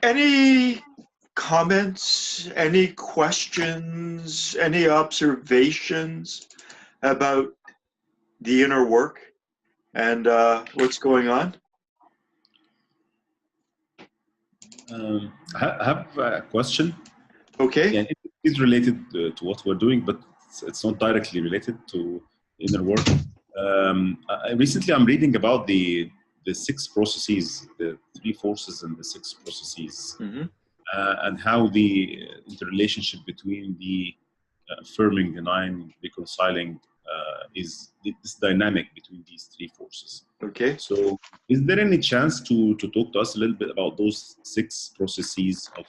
Any comments, any questions, any observations about the inner work and what's going on? I have a question. Okay. Yeah, it is related to what we're doing, but it's not directly related to inner work. Recently, I'm reading about the six processes, the three forces and the six processes, and how the interrelationship between the affirming, denying, reconciling is this dynamic between these three forces. Okay. So, is there any chance to talk to us a little bit about those six processes of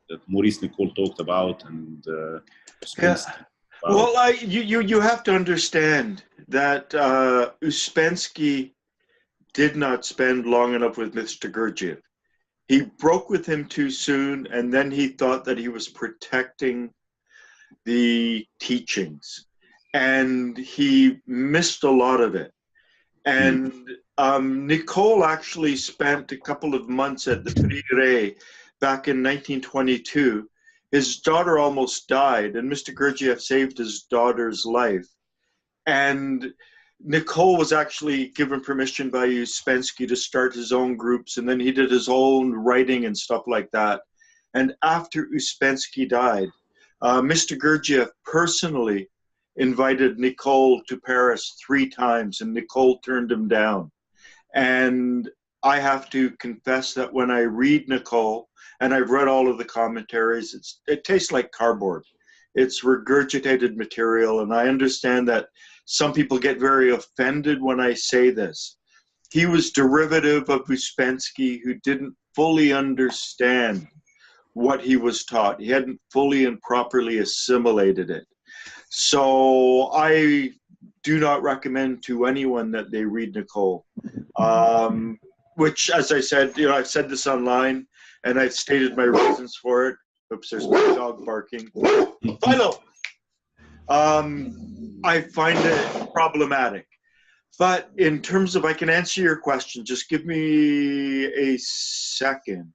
that Maurice Nicole talked about and Yeah. Ouspensky Well, about? you have to understand that Ouspensky did not spend long enough with Mr. Gurdjieff. He broke with him too soon, and then he thought that he was protecting the teachings, and he missed a lot of it. And Nicole actually spent a couple of months at the Prire back in 1922. His daughter almost died, and Mr. Gurdjieff saved his daughter's life. And Nicole was actually given permission by Ouspensky to start his own groups, and then he did his own writing and stuff like that. And after Ouspensky died, Mr. Gurdjieff personally invited Nicole to Paris 3 times, and Nicole turned him down. And I have to confess that when I read Nicole, and I've read all of the commentaries, it tastes like cardboard. It's regurgitated material, and I understand that some people get very offended when I say this. He was derivative of Ouspensky, who didn't fully understand what he was taught. He hadn't fully and properly assimilated it. So I do not recommend to anyone that they read Nicole, which, as I said, I've said this online, and I've stated my reasons for it. Oops, there's my dog barking. Philo! I find it problematic. But in terms of, I can answer your question, just give me a second.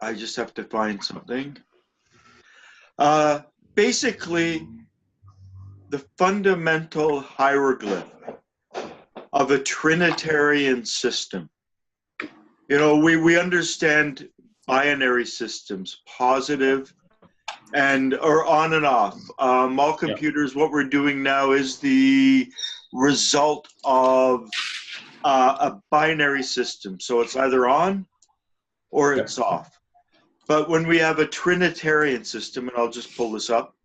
I just have to find something. Basically, the fundamental hieroglyph of a Trinitarian system. We understand binary systems, positive or on and off. All computers, what we're doing now is the result of a binary system. So it's either on or it's off. But when we have a Trinitarian system, and I'll just pull this up.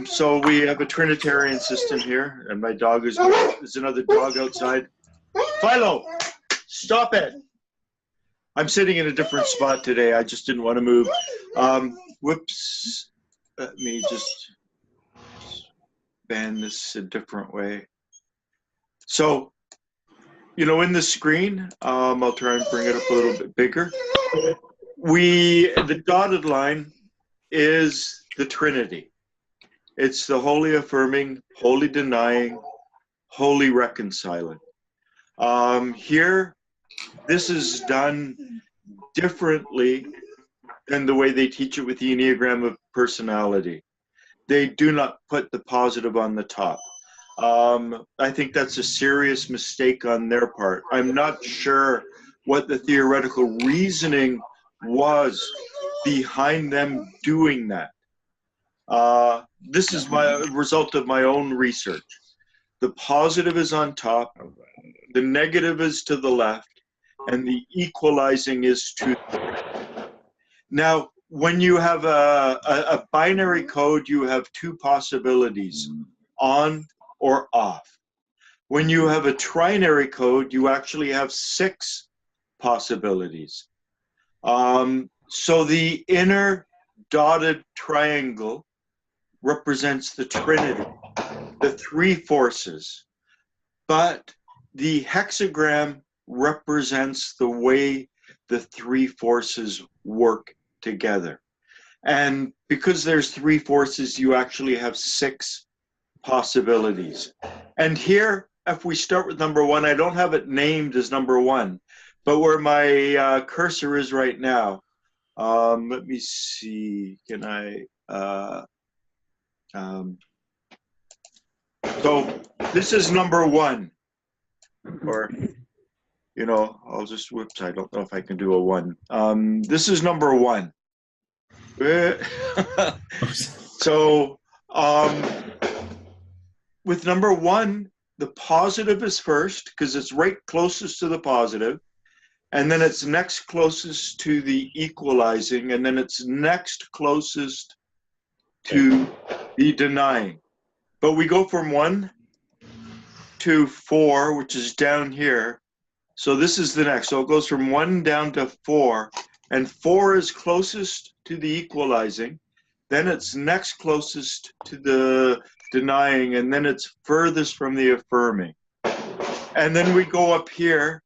So we have a Trinitarian system here, and my dog there's another dog outside. Philo, stop it. I'm sitting in a different spot today. I just didn't want to move. Whoops. Let me just ban this a different way. So, in the screen, I'll try and bring it up a little bit bigger. The dotted line is the Trinity. It's the wholly affirming, wholly denying, wholly reconciling. Here, this is done differently than the way they teach it with the Enneagram of personality. They do not put the positive on the top. I think that's a serious mistake on their part. I'm not sure what the theoretical reasoning was behind them doing that. This is my result of my own research. The positive is on top, the negative is to the left, and the equalizing is to the right. Now, when you have a binary code, you have two possibilities, on or off. When you have a trinary code, you actually have 6 possibilities. So the inner dotted triangle represents the Trinity, the 3 forces. But the hexagram represents the way the 3 forces work together. And because there's 3 forces, you actually have 6 possibilities. And here, if we start with number one, I don't have it named as number one, but where my cursor is right now, let me see, can I, so this is number one, or, you know, I'll just, whoops, I don't know if I can do a one. This is number one. So, with number one, the positive is first because it's right closest to the positive, and then it's next closest to the equalizing, and then it's next closest to the denying. But we go from 1 to 4, which is down here. So this is the next. So it goes from 1 down to 4, and 4 is closest to the equalizing. Then it's next closest to the denying, and then it's furthest from the affirming. And then we go up here,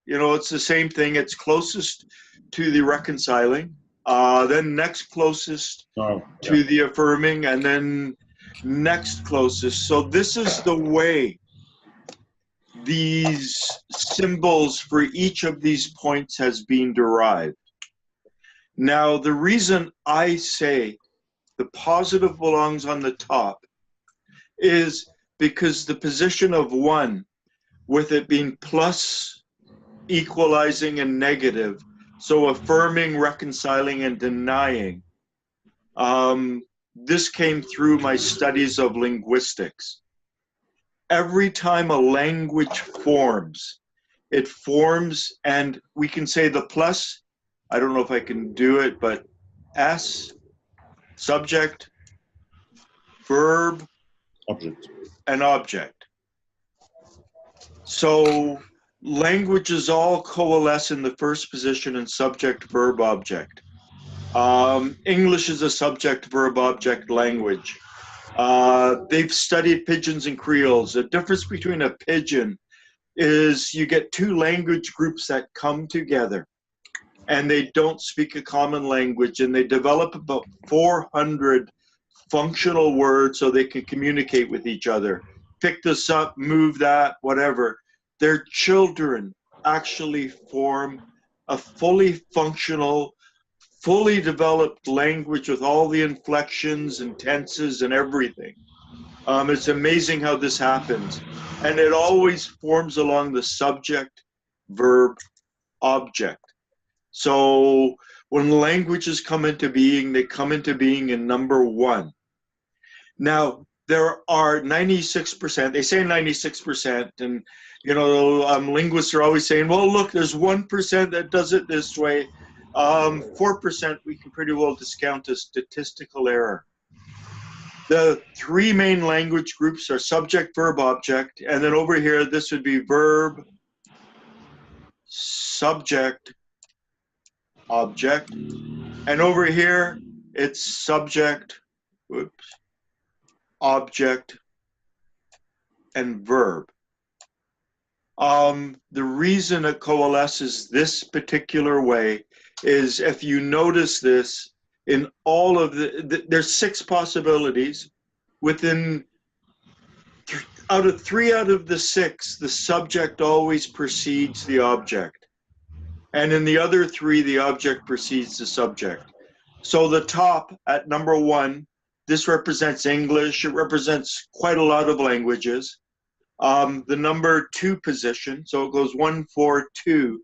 you know, it's the same thing. It's closest to the reconciling, then next closest to the affirming, and then next closest. So this is the way these symbols for each of these points has been derived. Now, the reason I say the positive belongs on the top is because the position of 1, with it being plus, equalizing, and negative, so affirming, reconciling, and denying, this came through my studies of linguistics. Every time a language forms, it forms, and we can say the plus, I don't know if I can do it, but S, subject, verb, object, and object. So languages all coalesce in the first position in subject, verb, object. English is a subject, verb, object language. They've studied pidgins and creoles. The difference between a pidgin is you get two language groups that come together and they don't speak a common language, and they develop about 400 functional words so they can communicate with each other. Pick this up, move that, whatever. Their children actually form a fully functional, fully developed language with all the inflections and tenses and everything. It's amazing how this happens. And it always forms along the subject, verb, object. So when languages come into being, they come into being in number one. Now, there are 96%, they say 96%, and you know, linguists are always saying, well, look, there's 1% that does it this way. 4% we can pretty well discount as statistical error. The three main language groups are subject, verb, object, and then over here, this would be verb, subject, object, and over here, it's subject, object, and verb. The reason it coalesces this particular way is if you notice this, in all of there's 6 possibilities. Within, out of 3 out of the 6, the subject always precedes the object. And in the other 3, the object precedes the subject. So the top at number 1, this represents English. It represents quite a lot of languages. The number 2 position, so it goes 1, 4, 2.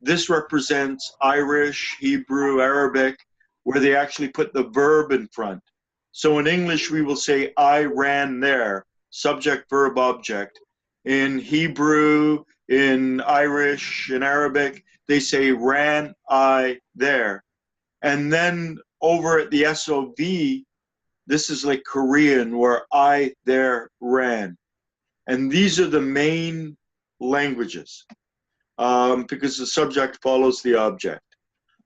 This represents Irish, Hebrew, Arabic, where they actually put the verb in front. So in English, we will say, I ran there, subject, verb, object. In Hebrew, in Irish, in Arabic, they say, ran I there. And then over at the SOV, this is like Korean, where I there ran. And these are the main languages because the subject follows the object.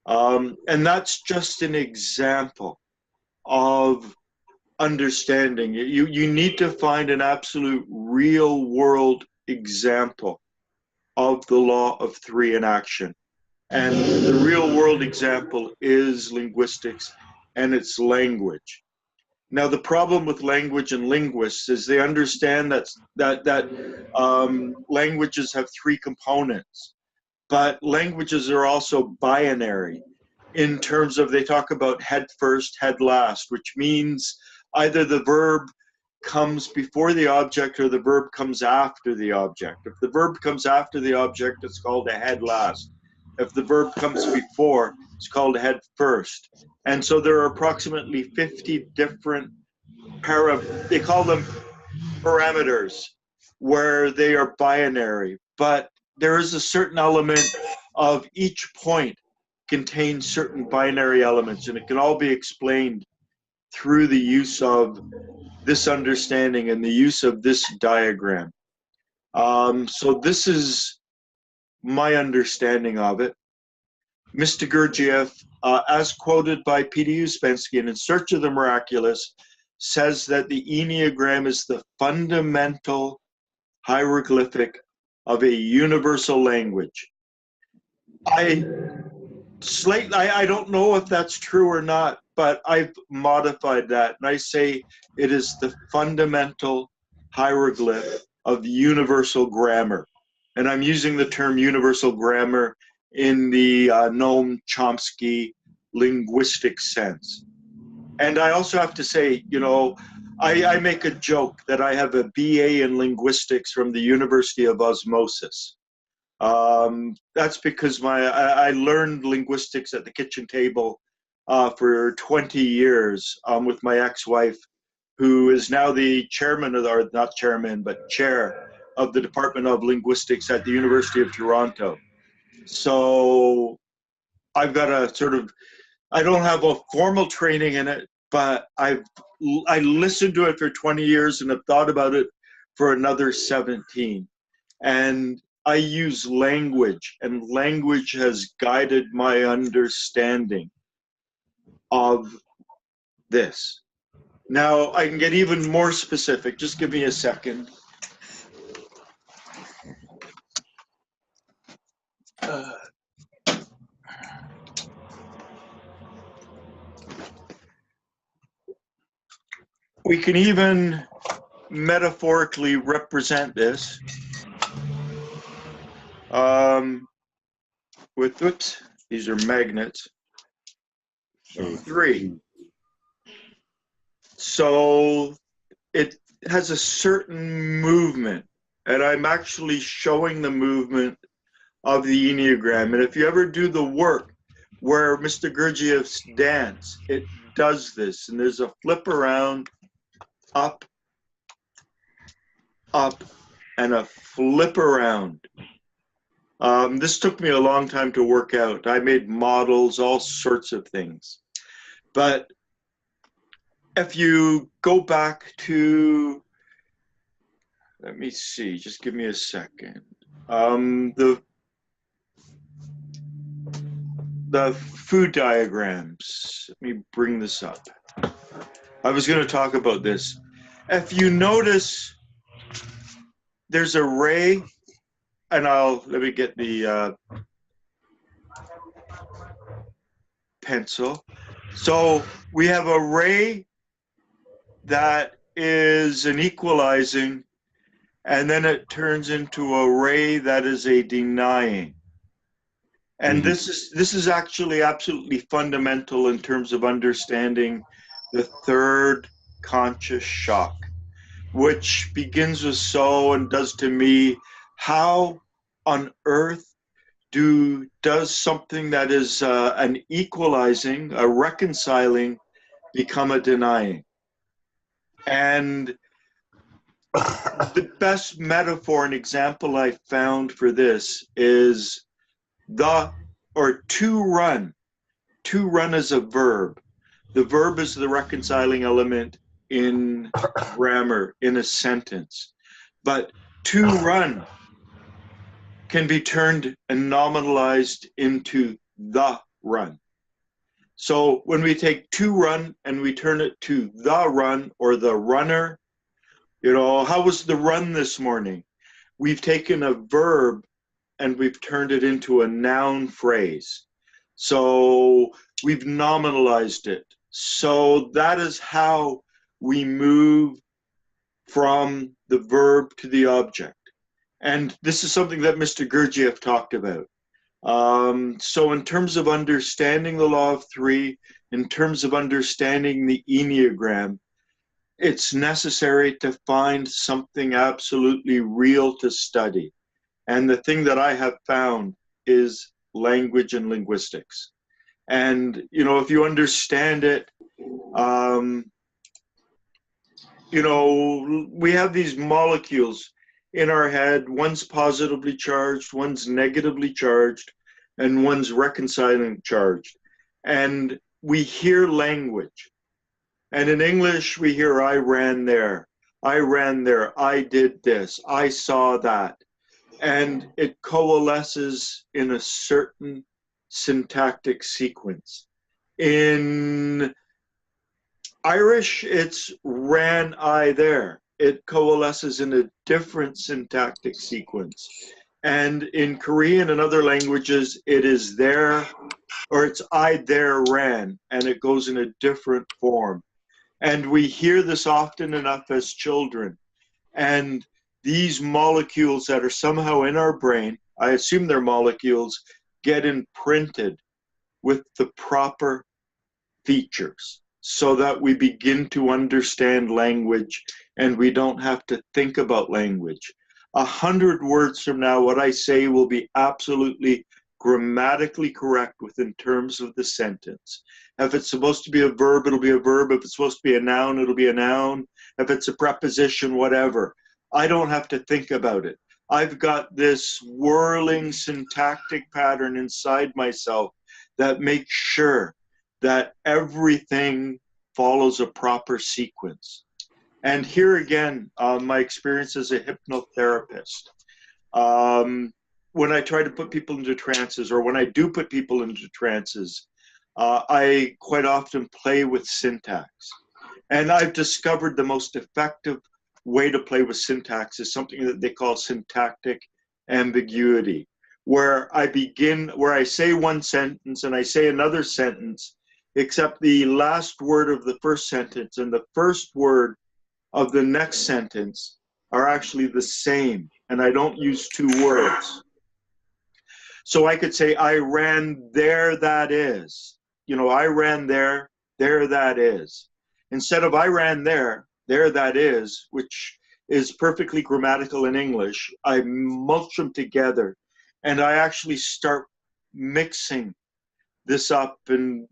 And that's just an example of understanding. You need to find an absolute real world example of the law of 3 in action. And the real world example is linguistics and its language. Now, the problem with language and linguists is they understand that languages have three components, but languages are also binary in terms of they talk about head first, head last, which means either the verb comes before the object or the verb comes after the object. If the verb comes after the object, it's called a head last. If the verb comes before, it's called a head first. And so there are approximately 50 different they call them parameters, where they are binary, but there is a certain element of each point contains certain binary elements, and it can all be explained through the use of this understanding and the use of this diagram. So this is my understanding of it. Mr. Gurdjieff, as quoted by P.D. Uspensky in Search of the Miraculous, says that the Enneagram is the fundamental hieroglyphic of a universal language. I don't know if that's true or not, but I've modified that, and I say it is the fundamental hieroglyph of universal grammar. And I'm using the term universal grammar in the Noam Chomsky linguistic sense. And I also have to say, you know, I make a joke that I have a BA in linguistics from the University of Osmosis. That's because I learned linguistics at the kitchen table for 20 years with my ex-wife, who is now the chairman of our, not chairman, but chair of the Department of Linguistics at the University of Toronto. So I've got a sort of, I don't have a formal training in it, but I listened to it for 20 years and have thought about it for another 17. And I use language, and language has guided my understanding of this. Now, I can get even more specific. Just give me a second. We can even metaphorically represent this with, oops, these are magnets. 3. So it has a certain movement, and I'm actually showing the movement of the Enneagram. And if you ever do the work where Mr. Gurdjieff's dance, it does this, and there's a flip around, up, up, and a flip around. This took me a long time to work out. I made models, all sorts of things. But if you go back to, let me see, just give me a second. The food diagrams, let me bring this up. I was going to talk about this. If you notice, there's a ray, and let me get the pencil. So we have a ray that is an equalizing, and then it turns into a ray that is a denying. And this is actually absolutely fundamental in terms of understanding the third conscious shock, which begins with so and does to me. How on earth does something that is an equalizing, a reconciling, become a denying? And the best metaphor and example I found for this is to run. To run is a verb. The verb is the reconciling element in grammar, in a sentence. But to run can be turned and nominalized into the run. So when we take to run and we turn it to the run or the runner, you know, how was the run this morning? We've taken a verb and we've turned it into a noun phrase. So we've nominalized it. So that is how we move from the verb to the object. And this is something that Mr. Gurdjieff talked about. So in terms of understanding the law of three, in terms of understanding the Enneagram, it's necessary to find something absolutely real to study. And the thing that I have found is language and linguistics. And, you know, if you understand it, you know, we have these molecules in our head. One's positively charged, one's negatively charged, and one's reconciling charged. And we hear language. And in English, we hear, I ran there, I did this, I saw that. And it coalesces in a certain syntactic sequence. In Irish, it's ran I there. It coalesces in a different syntactic sequence. And in Korean and other languages, it is there, or it's I there ran, and it goes in a different form. And we hear this often enough as children. And these molecules that are somehow in our brain, I assume they're molecules, get imprinted with the proper features so that we begin to understand language and we don't have to think about language. 100 words from now, what I say will be absolutely grammatically correct within terms of the sentence. If it's supposed to be a verb, it'll be a verb. If it's supposed to be a noun, it'll be a noun. If it's a preposition, whatever. I don't have to think about it. I've got this whirling syntactic pattern inside myself that makes sure that everything follows a proper sequence. And here again, my experience as a hypnotherapist. When I try to put people into trances, or when I do put people into trances, I quite often play with syntax. And I've discovered the most effective way to play with syntax is something that they call syntactic ambiguity, where I say one sentence and I say another sentence, except the last word of the first sentence and the first word of the next sentence are actually the same, and I don't use two words. So I could say, I ran there, that is. You know, I ran there, that is. Instead of I ran there, that is, which is perfectly grammatical in English, I mulch them together and I actually start mixing this up and,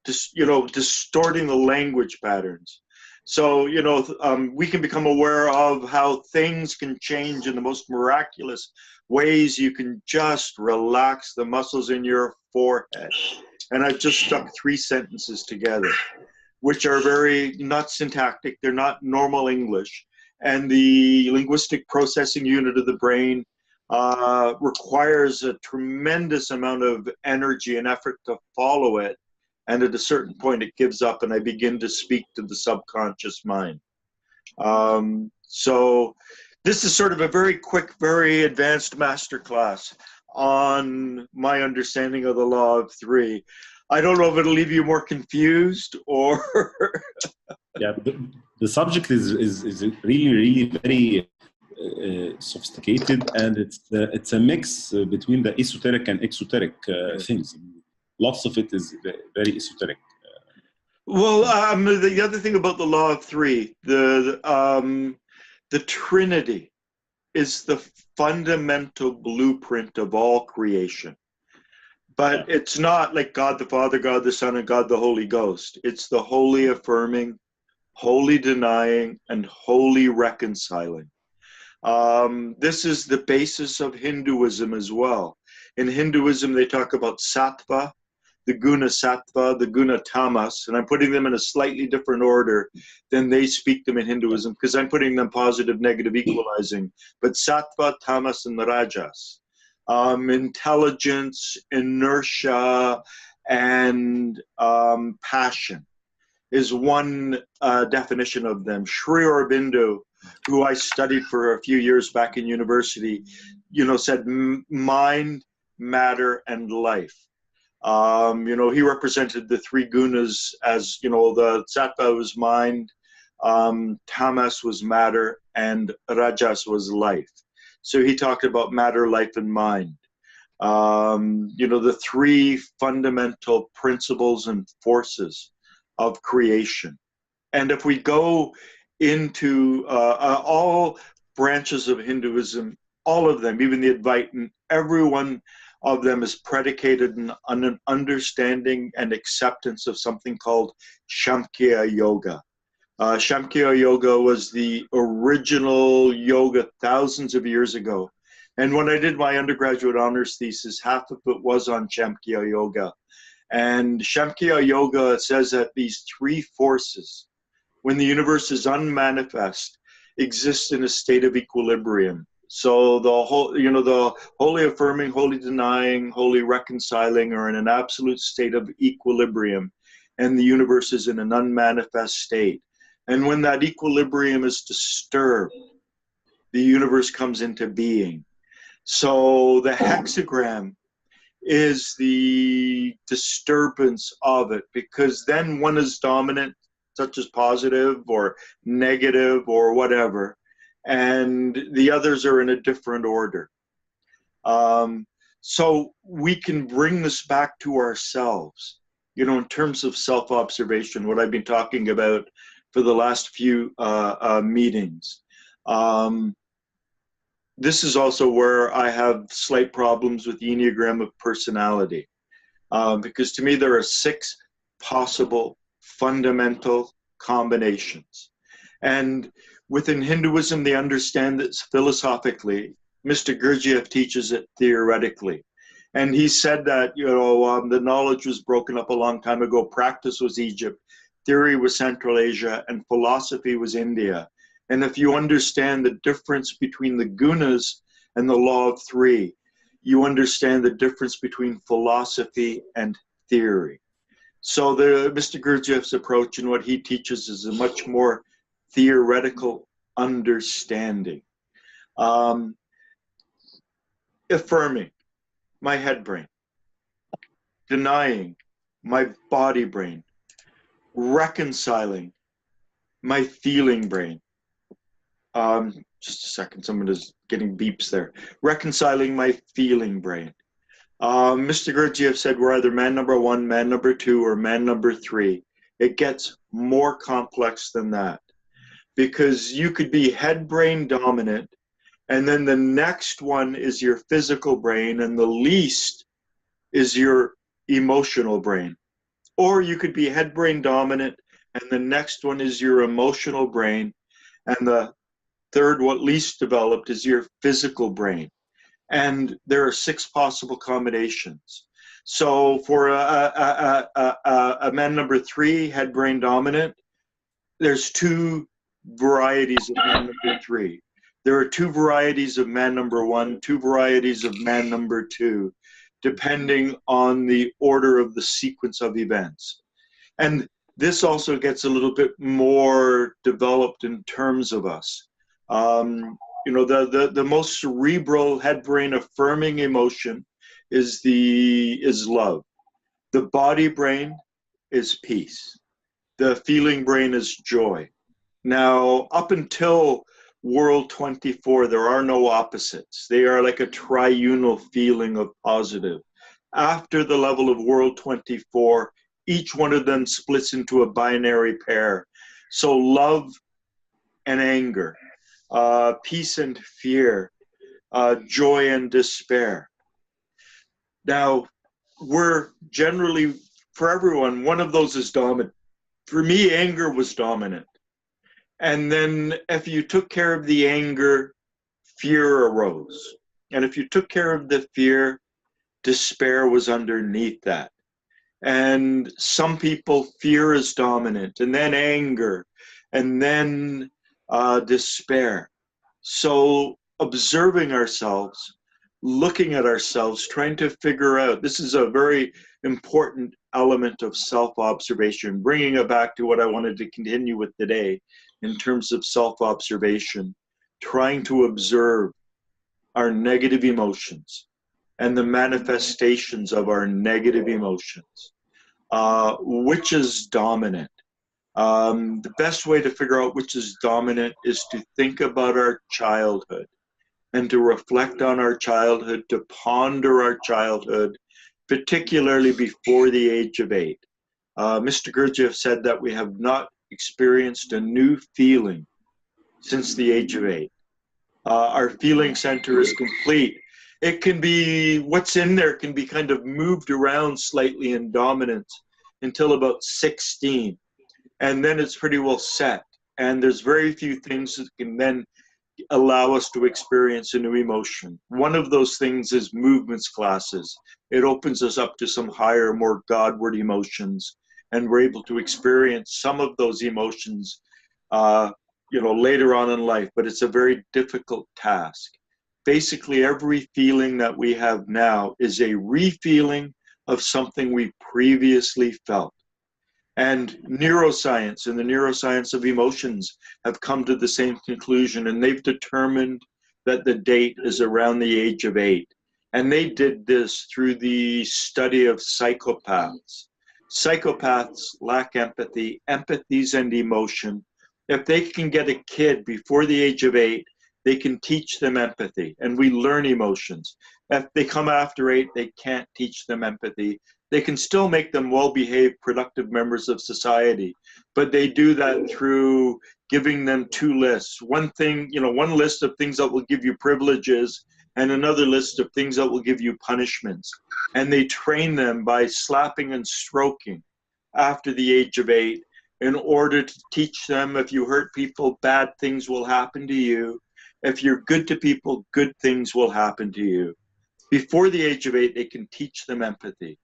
distorting the language patterns. So, we can become aware of how things can change in the most miraculous ways. You can just relax the muscles in your forehead. And I've just stuck 3 sentences together, which are very not syntactic. They're not normal English. And the linguistic processing unit of the brain requires a tremendous amount of energy and effort to follow it. And at a certain point, it gives up, and I begin to speak to the subconscious mind. So this is sort of a very quick, very advanced masterclass on my understanding of the law of 3. I don't know if it'll leave you more confused or... Yeah, the subject is really, really very sophisticated, and it's a mix between the esoteric and exoteric things. Lots of it is very esoteric. Well, the other thing about the law of 3, the Trinity is the fundamental blueprint of all creation. But it's not like God the Father, God the Son, and God the Holy Ghost. It's the wholly affirming, wholly denying, and wholly reconciling. This is the basis of Hinduism as well. In Hinduism, they talk about sattva, the guna sattva, the guna tamas, and I'm putting them in a slightly different order than they speak them in Hinduism, because I'm putting them positive, negative, equalizing. But sattva, tamas, and rajas. Intelligence, inertia, and passion is one definition of them. Sri Aurobindo, who I studied for a few years back in university, said mind, matter, and life. You know, he represented the three gunas as, you know, the sattva was mind, tamas was matter, and rajas was life. So he talked about matter, life, and mind. You know, the three fundamental principles and forces of creation. And if we go into all branches of Hinduism, all of them, even the Advaitin, every one of them is predicated on an understanding and acceptance of something called Samkhya Yoga. Samkhya Yoga was the original yoga thousands of years ago. And when I did my undergraduate honors thesis, half of it was on Samkhya Yoga. And Samkhya Yoga says that these three forces, when the universe is unmanifest, exist in a state of equilibrium. So the whole, you know, the wholly affirming, wholly denying, wholly reconciling are in an absolute state of equilibrium, and the universe is in an unmanifest state. And when that equilibrium is disturbed, the universe comes into being. So the hexagram is the disturbance of it, because then one is dominant, such as positive or negative or whatever, and the others are in a different order. So we can bring this back to ourselves, you know, in terms of self-observation, what I've been talking about for the last few meetings. This is also where I have slight problems with the Enneagram of personality, because to me there are 6 possible fundamental combinations. And within Hinduism, they understand this philosophically. Mr. Gurdjieff teaches it theoretically. And he said that, you know, the knowledge was broken up a long time ago. Practice was Egypt, theory was Central Asia, and philosophy was India. And if you understand the difference between the gunas and the law of 3, you understand the difference between philosophy and theory. So Mr. Gurdjieff's approach and what he teaches is a much more theoretical understanding. Affirming, my head brain. Denying, my body brain. Reconciling, my feeling brain. Just a second, someone is getting beeps there. Reconciling, my feeling brain. Mr. Gurdjieff said we're either man number 1, man number 2, or man number 3. It gets more complex than that, because you could be head brain dominant, and then the next one is your physical brain, and the least is your emotional brain. Or you could be head brain dominant, and the next one is your emotional brain, and the third, what least developed, is your physical brain. And there are 6 possible combinations. So for a man number 3, head brain dominant, there's 2 varieties of man number 3. There are 2 varieties of man number 1, 2 varieties of man number 2, depending on the order of the sequence of events. And this also gets a little bit more developed in terms of us. You know, the most cerebral head brain affirming emotion is love. The body brain is peace. The feeling brain is joy. Now, up until World 24, there are no opposites. They are like a triunal feeling of positive. After the level of World 24, each one of them splits into a binary pair. So love and anger, peace and fear, joy and despair. Now, we're generally, for everyone, one of those is dominant. For me, anger was dominant. And then if you took care of the anger, fear arose. And if you took care of the fear, despair was underneath that. And some people, fear is dominant, and then anger, and then despair. So observing ourselves, looking at ourselves, trying to figure out, this is a very important element of self-observation, bringing it back to what I wanted to continue with today in terms of self-observation, trying to observe our negative emotions, and the manifestations of our negative emotions. Which is dominant? The best way to figure out which is dominant is to think about our childhood and to reflect on our childhood, to ponder our childhood, particularly before the age of 8. Mr. Gurdjieff said that we have not experienced a new feeling since the age of 8. Our feeling center is complete. It can be, what's in there can be kind of moved around slightly in dominance until about 16. And then it's pretty well set. And there's very few things that can then allow us to experience a new emotion. One of those things is movements classes. It opens us up to some higher, more Godward emotions, and we're able to experience some of those emotions later on in life, but it's a very difficult task. Basically, every feeling that we have now is a re-feeling of something we previously felt. And neuroscience and the neuroscience of emotions have come to the same conclusion, and they've determined that the date is around the age of 8. And they did this through the study of psychopaths. Psychopaths lack empathy, empathies and emotion. If they can get a kid before the age of 8, they can teach them empathy, and we learn emotions. If they come after 8, they can't teach them empathy. They can still make them well-behaved, productive members of society, but they do that through giving them 2 lists. One thing, one list of things that will give you privileges and another list of things that will give you punishments. And they train them by slapping and stroking after the age of 8 in order to teach them, if you hurt people, bad things will happen to you. If you're good to people, good things will happen to you. Before the age of 8, they can teach them empathy.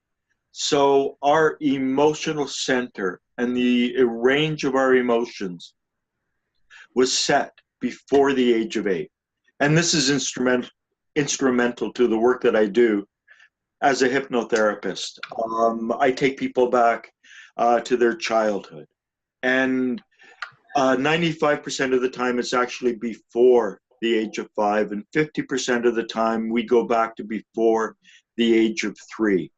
So our emotional center and the range of our emotions was set before the age of 8. And this is instrumental to the work that I do as a hypnotherapist. I take people back to their childhood. And 95% of the time it's actually before the age of 5, and 50% of the time we go back to before the age of 3.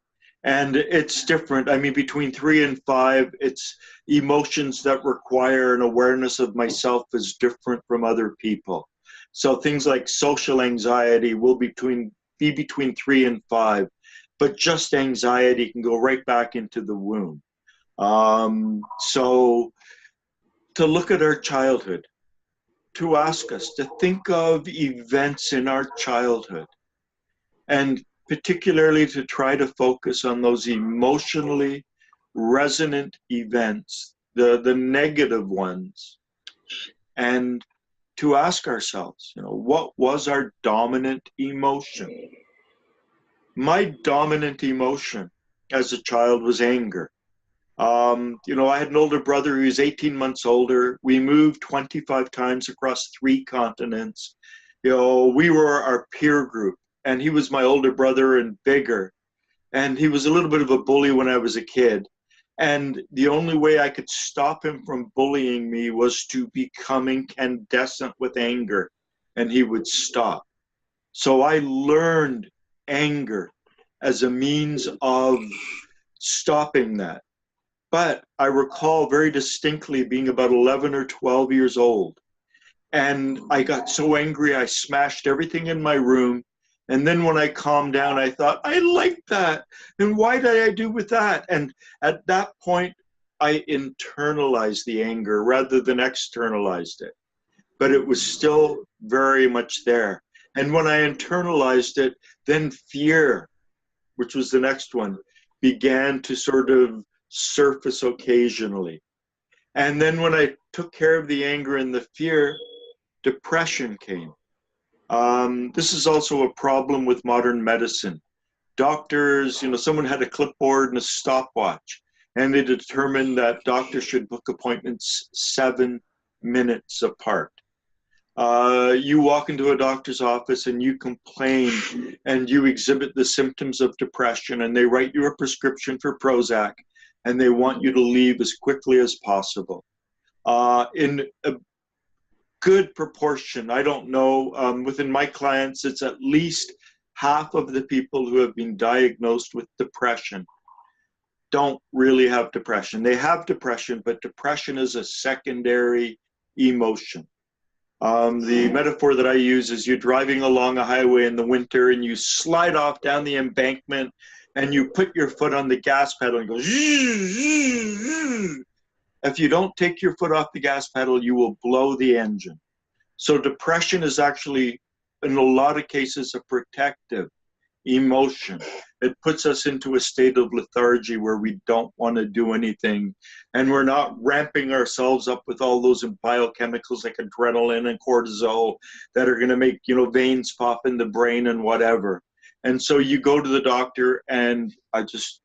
And it's different. I mean, between 3 and 5, it's emotions that require an awareness of myself is different from other people. So things like social anxiety will be between 3 and 5, but just anxiety can go right back into the womb. So to look at our childhood, to ask us to think of events in our childhood, and particularly to try to focus on those emotionally resonant events, the negative ones, and to ask ourselves, what was our dominant emotion? My dominant emotion as a child was anger. I had an older brother who was 18 months older. We moved 25 times across 3 continents. We were our peer group, and he was my older brother and bigger. And he was a little bit of a bully when I was a kid. And the only way I could stop him from bullying me was to become incandescent with anger, and he would stop. So I learned anger as a means of stopping that. But I recall very distinctly being about 11 or 12 years old. And I got so angry, I smashed everything in my room. And then when I calmed down, I thought, I like that. And why did I do with that? And at that point, I internalized the anger rather than externalized it. But it was still very much there. And when I internalized it, then fear, which was the next one, began to sort of surface occasionally. And then when I took care of the anger and the fear, depression came. This is also a problem with modern medicine. Doctors, someone had a clipboard and a stopwatch, and they determined that doctors should book appointments 7 minutes apart. You walk into a doctor's office and you complain and you exhibit the symptoms of depression, and they write you a prescription for Prozac, and they want you to leave as quickly as possible. In a good proportion, I don't know, within my clients, it's at least half of the people who have been diagnosed with depression don't really have depression. They have depression, but depression is a secondary emotion. The metaphor that I use is you're driving along a highway in the winter and you slide off down the embankment and you put your foot on the gas pedal and go zzz, zzz, zzz. If you don't take your foot off the gas pedal, you will blow the engine. So depression is actually, in a lot of cases, a protective emotion. It puts us into a state of lethargy where we don't want to do anything, and we're not ramping ourselves up with all those biochemicals like adrenaline and cortisol that are going to make, you know, veins pop in the brain and whatever. And so you go to the doctor and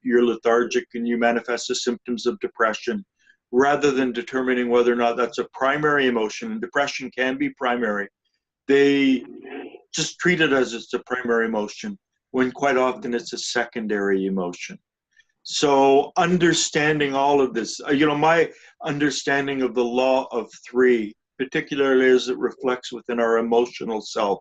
you're lethargic and you manifest the symptoms of depression, rather than determining whether or not that's a primary emotion. And depression can be primary. They just treat it as it's a primary emotion, when quite often it's a secondary emotion. So understanding all of this, you know, my understanding of the law of three, particularly as it reflects within our emotional self,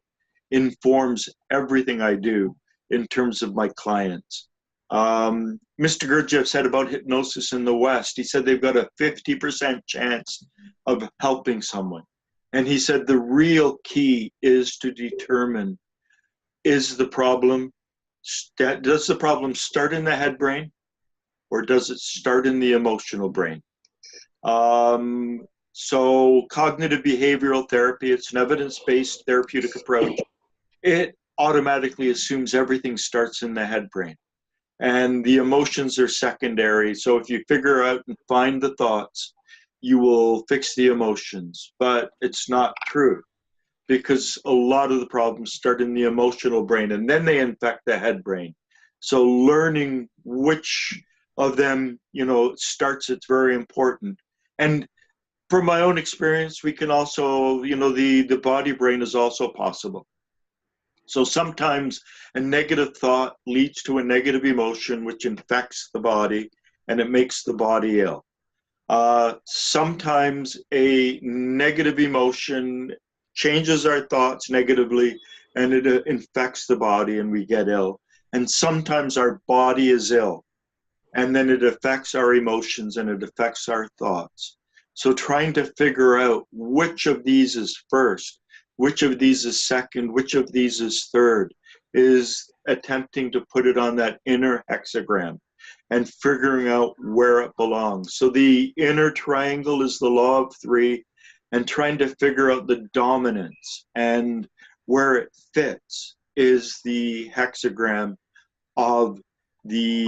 informs everything I do in terms of my clients. Mr. Gurdjieff said about hypnosis in the West, he said they've got a 50% chance of helping someone. And he said the real key is to determine, does the problem start in the head brain, or does it start in the emotional brain? So cognitive behavioral therapy, it's an evidence-based therapeutic approach. It automatically assumes everything starts in the head brain, and the emotions are secondary. So if you figure out and find the thoughts, you will fix the emotions. But it's not true, because a lot of the problems start in the emotional brain and then they infect the head brain. So learning which of them, you know, starts, it's very important. And from my own experience, we can also, you know, the body brain is also possible. So sometimes a negative thought leads to a negative emotion, which infects the body and it makes the body ill. Sometimes a negative emotion changes our thoughts negatively and it infects the body and we get ill. And sometimes our body is ill and then it affects our emotions and it affects our thoughts. So trying to figure out which of these is first, which of these is second, which of these is third, is attempting to put it on that inner hexagram and figuring out where it belongs. So the inner triangle is the law of three, and trying to figure out the dominance, and where it fits is the hexagram of the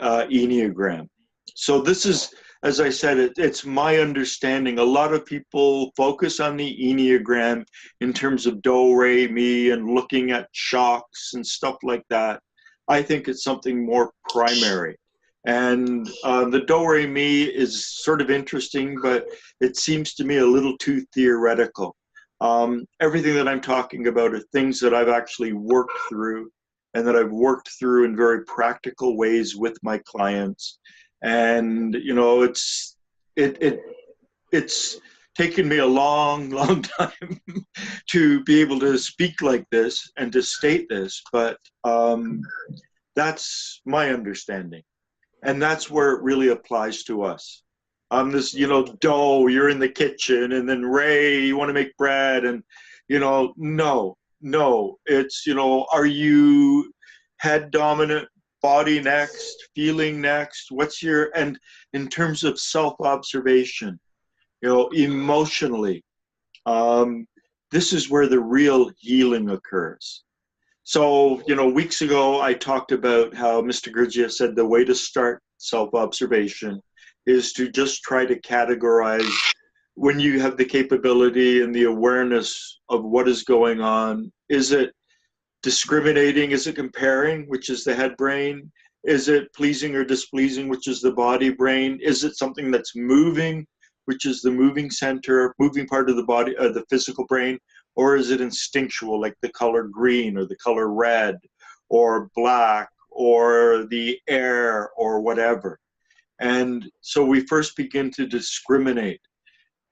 Enneagram. So this is, as I said, it's my understanding. A lot of people focus on the Enneagram in terms of do, re, mi, and looking at shocks and stuff like that. I think it's something more primary. And the do, re, mi is sort of interesting, but it seems to me a little too theoretical. Everything that I'm talking about are things that I've actually worked through, and that I've worked through in very practical ways with my clients. And, you know, it's taken me a long, long time to be able to speak like this and to state this, but that's my understanding. And that's where it really applies to us. This, you know, dough, you're in the kitchen, and then Ray, you want to make bread, and, you know, no, it's, you know, are you head dominant, body next, feeling next? What's your, and in terms of self-observation, you know, emotionally, this is where the real healing occurs. So, you know, weeks ago, I talked about how Mr. Gurdjieff said the way to start self-observation is to just try to categorize, when you have the capability and the awareness of what is going on. Is it discriminating? Is it comparing, which is the head brain? Is it pleasing or displeasing, which is the body brain? Is it something that's moving, which is the moving center, moving part of the body, the physical brain? Or is it instinctual, like the color green or the color red or black or the air or whatever? And so we first begin to discriminate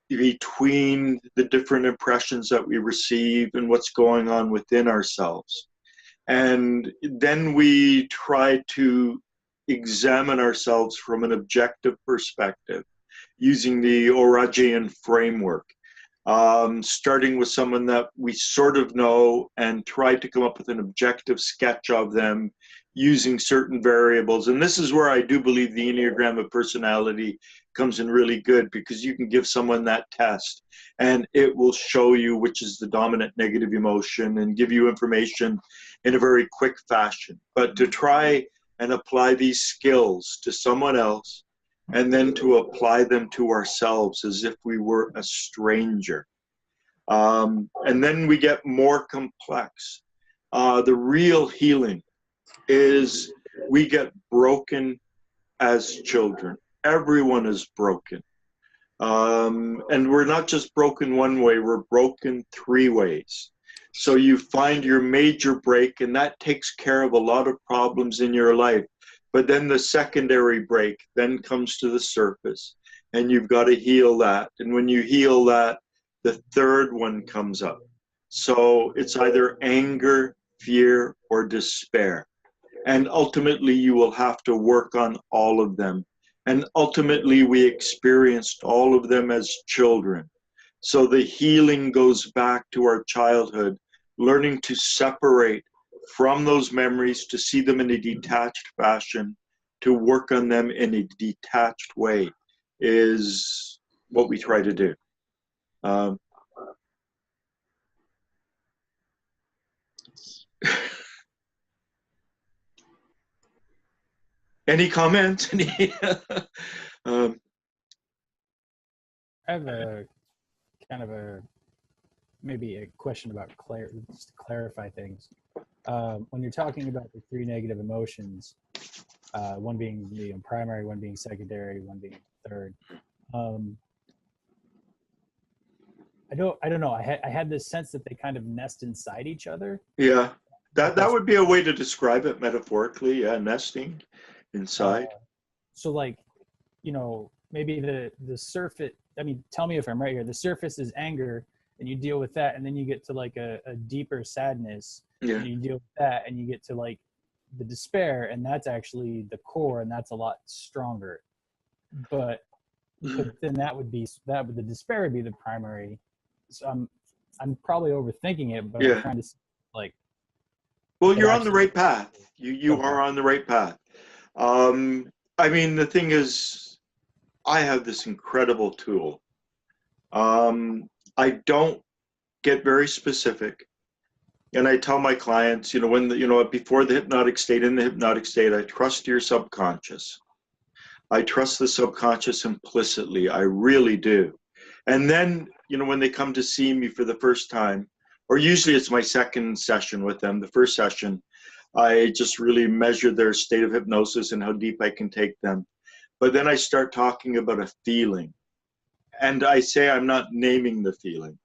between the different impressions that we receive and what's going on within ourselves. And then we try to examine ourselves from an objective perspective using the Orajian framework, starting with someone that we sort of know and try to come up with an objective sketch of them using certain variables. And this is where I do believe the Enneagram of personality comes in really good, because you can give someone that test and it will show you which is the dominant negative emotion and give you information in a very quick fashion. But to try and apply these skills to someone else and then to apply them to ourselves as if we were a stranger. And then we get more complex. The real healing is we get broken as children. Everyone is broken. And we're not just broken one way, we're broken three ways. So you find your major break, and that takes care of a lot of problems in your life. But then the secondary break then comes to the surface, and you've got to heal that. And when you heal that, the third one comes up. So it's either anger, fear, or despair. And ultimately, you will have to work on all of them. And ultimately, we experienced all of them as children. So the healing goes back to our childhood, learning to separate from those memories, to see them in a detached fashion, to work on them in a detached way is what we try to do. Any comments? I have a kind of maybe a question about just to clarify things. When you're talking about the three negative emotions, one being the primary, one being secondary, one being third. I don't know. I had this sense that they kind of nest inside each other. Yeah, that would be a way to describe it metaphorically. Yeah, nesting inside. So like, maybe the surface. I mean, tell me if I'm right here. The surface is anger, and you deal with that, and then you get to like a deeper sadness. Yeah. And you deal with that, and you get to like the despair, and that's actually the core, and that's a lot stronger. But then the despair would be the primary. So I'm probably overthinking it, but I'm trying to like. Well, you're on the right path. You are on the right path. I mean, the thing is, I have this incredible tool. I don't get very specific. And I tell my clients, before the hypnotic state, in the hypnotic state, I trust your subconscious. I trust the subconscious implicitly. I really do. And then, when they come to see me for the first time, or usually it's my second session with them, the first session, I just really measure their state of hypnosis and how deep I can take them. But then I start talking about a feeling. And I say I'm not naming the feeling.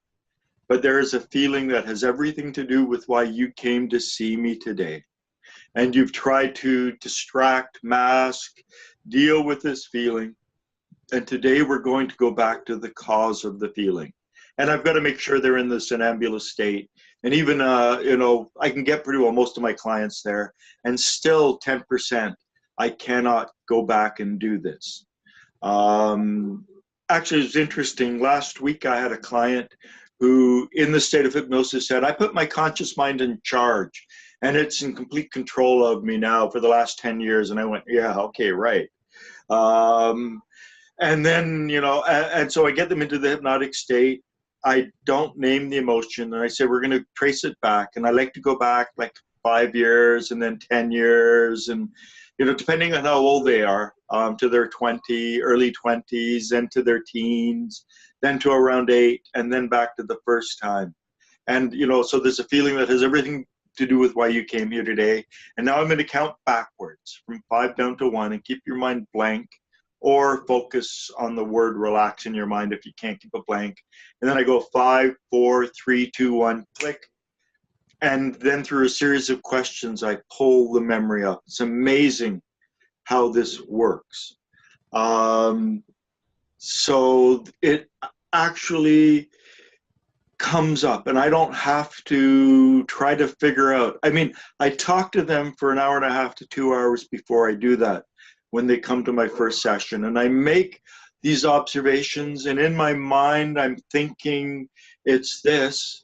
But there is a feeling that has everything to do with why you came to see me today. And you've tried to distract, mask, deal with this feeling. And today we're going to go back to the cause of the feeling. And I've got to make sure they're in the somnambulous state. And even, I can get pretty well most of my clients there. And still 10%, I cannot go back and do this. Actually, it's interesting. Last week I had a client who, in the state of hypnosis, said, I put my conscious mind in charge, and it's in complete control of me now for the last 10 years. And I went, yeah, okay, right. And then, and so I get them into the hypnotic state. I don't name the emotion, and I say, we're going to trace it back. And I like to go back like 5 years and then 10 years. And, depending on how old they are, to their early 20s, then to their teens, then to around 8, and then back to the first time. And, so there's a feeling that has everything to do with why you came here today. And now I'm going to count backwards from 5 down to 1 and keep your mind blank, or focus on the word relax in your mind if you can't keep it blank. And then I go 5, 4, 3, 2, 1, click. And then through a series of questions, I pull the memory up. It's amazing how this works. So it actually comes up, and I don't have to try to figure out. I mean, I talk to them for an hour and a half to 2 hours before I do that when they come to my first session, and I make these observations, and in my mind I'm thinking it's this,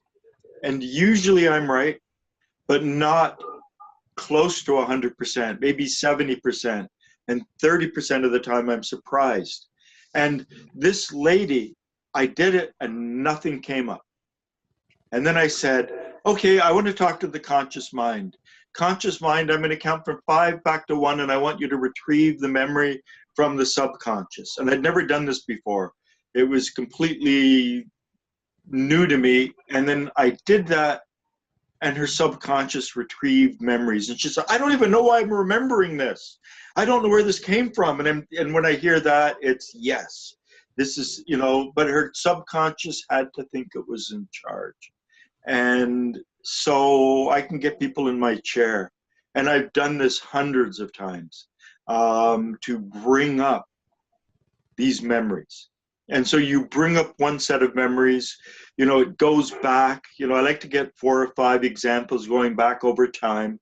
and usually I'm right, but not close to 100%, maybe 70%, and 30% of the time I'm surprised. And this lady, I did it and nothing came up. And then I said, okay, I want to talk to the conscious mind. Conscious mind, I'm going to count from 5 back to 1, and I want you to retrieve the memory from the subconscious. And I'd never done this before. It was completely new to me. And then I did that, and her subconscious retrieved memories. And she said, I don't even know why I'm remembering this. I don't know where this came from. And when I hear that, it's yes. This is, you know, but her subconscious had to think it was in charge. And so I can get people in my chair. And I've done this hundreds of times to bring up these memories. And so you bring up one set of memories, you know, it goes back, you know, I like to get 4 or 5 examples going back over time.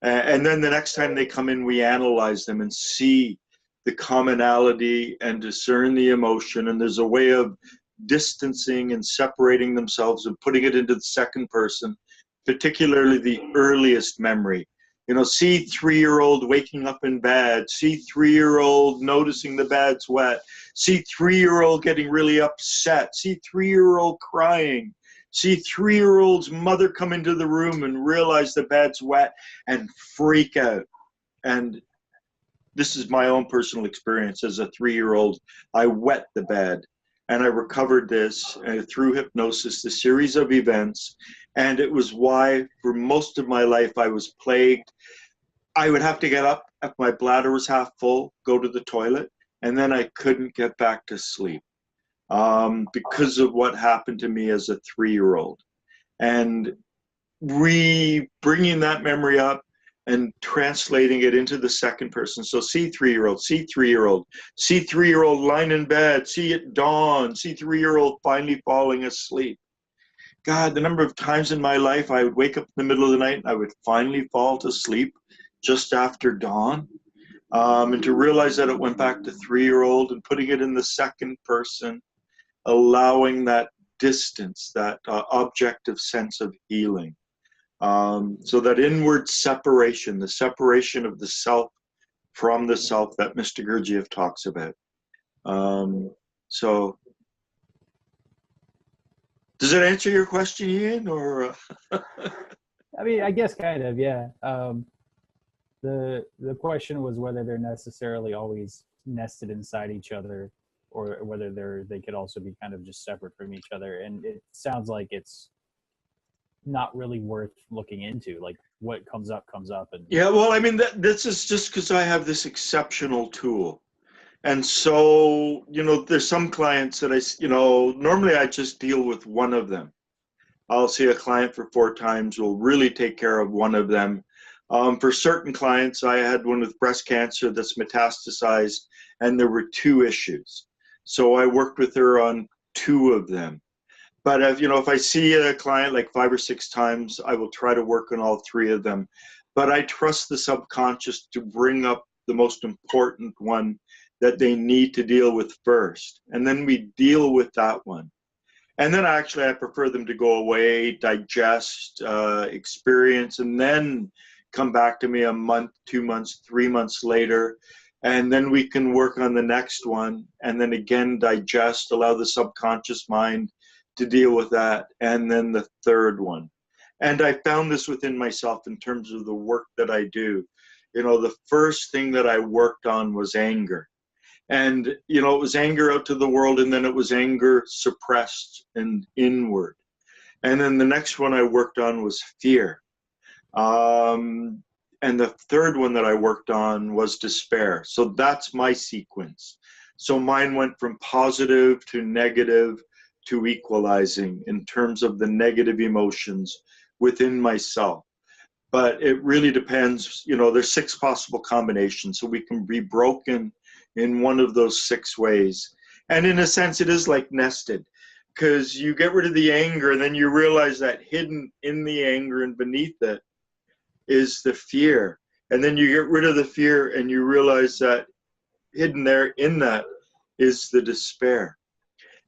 And then the next time they come in, we analyze them and see the commonality and discern the emotion. And there's a way of distancing and separating themselves and putting it into the second person, particularly the earliest memory. You know, see 3-year-old waking up in bed, see 3-year-old noticing the bed's wet, see 3-year-old getting really upset, see 3-year-old crying, see 3-year-old's mother come into the room and realize the bed's wet and freak out. And this is my own personal experience as a 3-year-old. I wet the bed, and I recovered this through hypnosis, the series of events. And it was why for most of my life I was plagued. I would have to get up if my bladder was half full, go to the toilet, and then I couldn't get back to sleep because of what happened to me as a 3-year-old. And bringing that memory up and translating it into the second person. So see 3-year-old, see 3-year-old, see 3-year-old lying in bed, see it dawn, see 3-year-old finally falling asleep. God, the number of times in my life I would wake up in the middle of the night and I would finally fall to sleep just after dawn. And to realize that it went back to 3-year-old and putting it in the second person, allowing that distance, that objective sense of healing. So that inward separation, the separation of the self from the self that Mr. Gurdjieff talks about. So does that answer your question, Ian? Or I mean, I guess kind of, yeah. The question was whether they're necessarily always nested inside each other, or whether they could also be kind of just separate from each other. And it sounds like it's not really worth looking into. Like, what comes up comes up. And yeah, well, I mean, this is just because I have this exceptional tool. And so, you know, there's some clients that normally I just deal with one of them. I'll see a client for 4 times, we'll really take care of one of them. For certain clients, I had one with breast cancer that's metastasized, and there were 2 issues. So I worked with her on 2 of them. But if I see a client like 5 or 6 times, I will try to work on all 3 of them. But I trust the subconscious to bring up the most important one that they need to deal with first. And then we deal with that one. And then actually I prefer them to go away, digest, experience, and then come back to me a month, 2 months, 3 months later. And then we can work on the next one. And then again, digest, allow the subconscious mind to deal with that. And then the third one. And I found this within myself in terms of the work that I do. You know, the first thing that I worked on was anger. And, it was anger out to the world, and then it was anger suppressed and inward. And then the next one I worked on was fear. And the third one that I worked on was despair. So that's my sequence. So mine went from positive to negative to equalizing in terms of the negative emotions within myself. But it really depends, there's 6 possible combinations. So we can be broken in one of those 6 ways. And in a sense, it is like nested. because you get rid of the anger, and then you realize that hidden in the anger and beneath it is the fear. And then you get rid of the fear, and you realize that hidden there in that is the despair.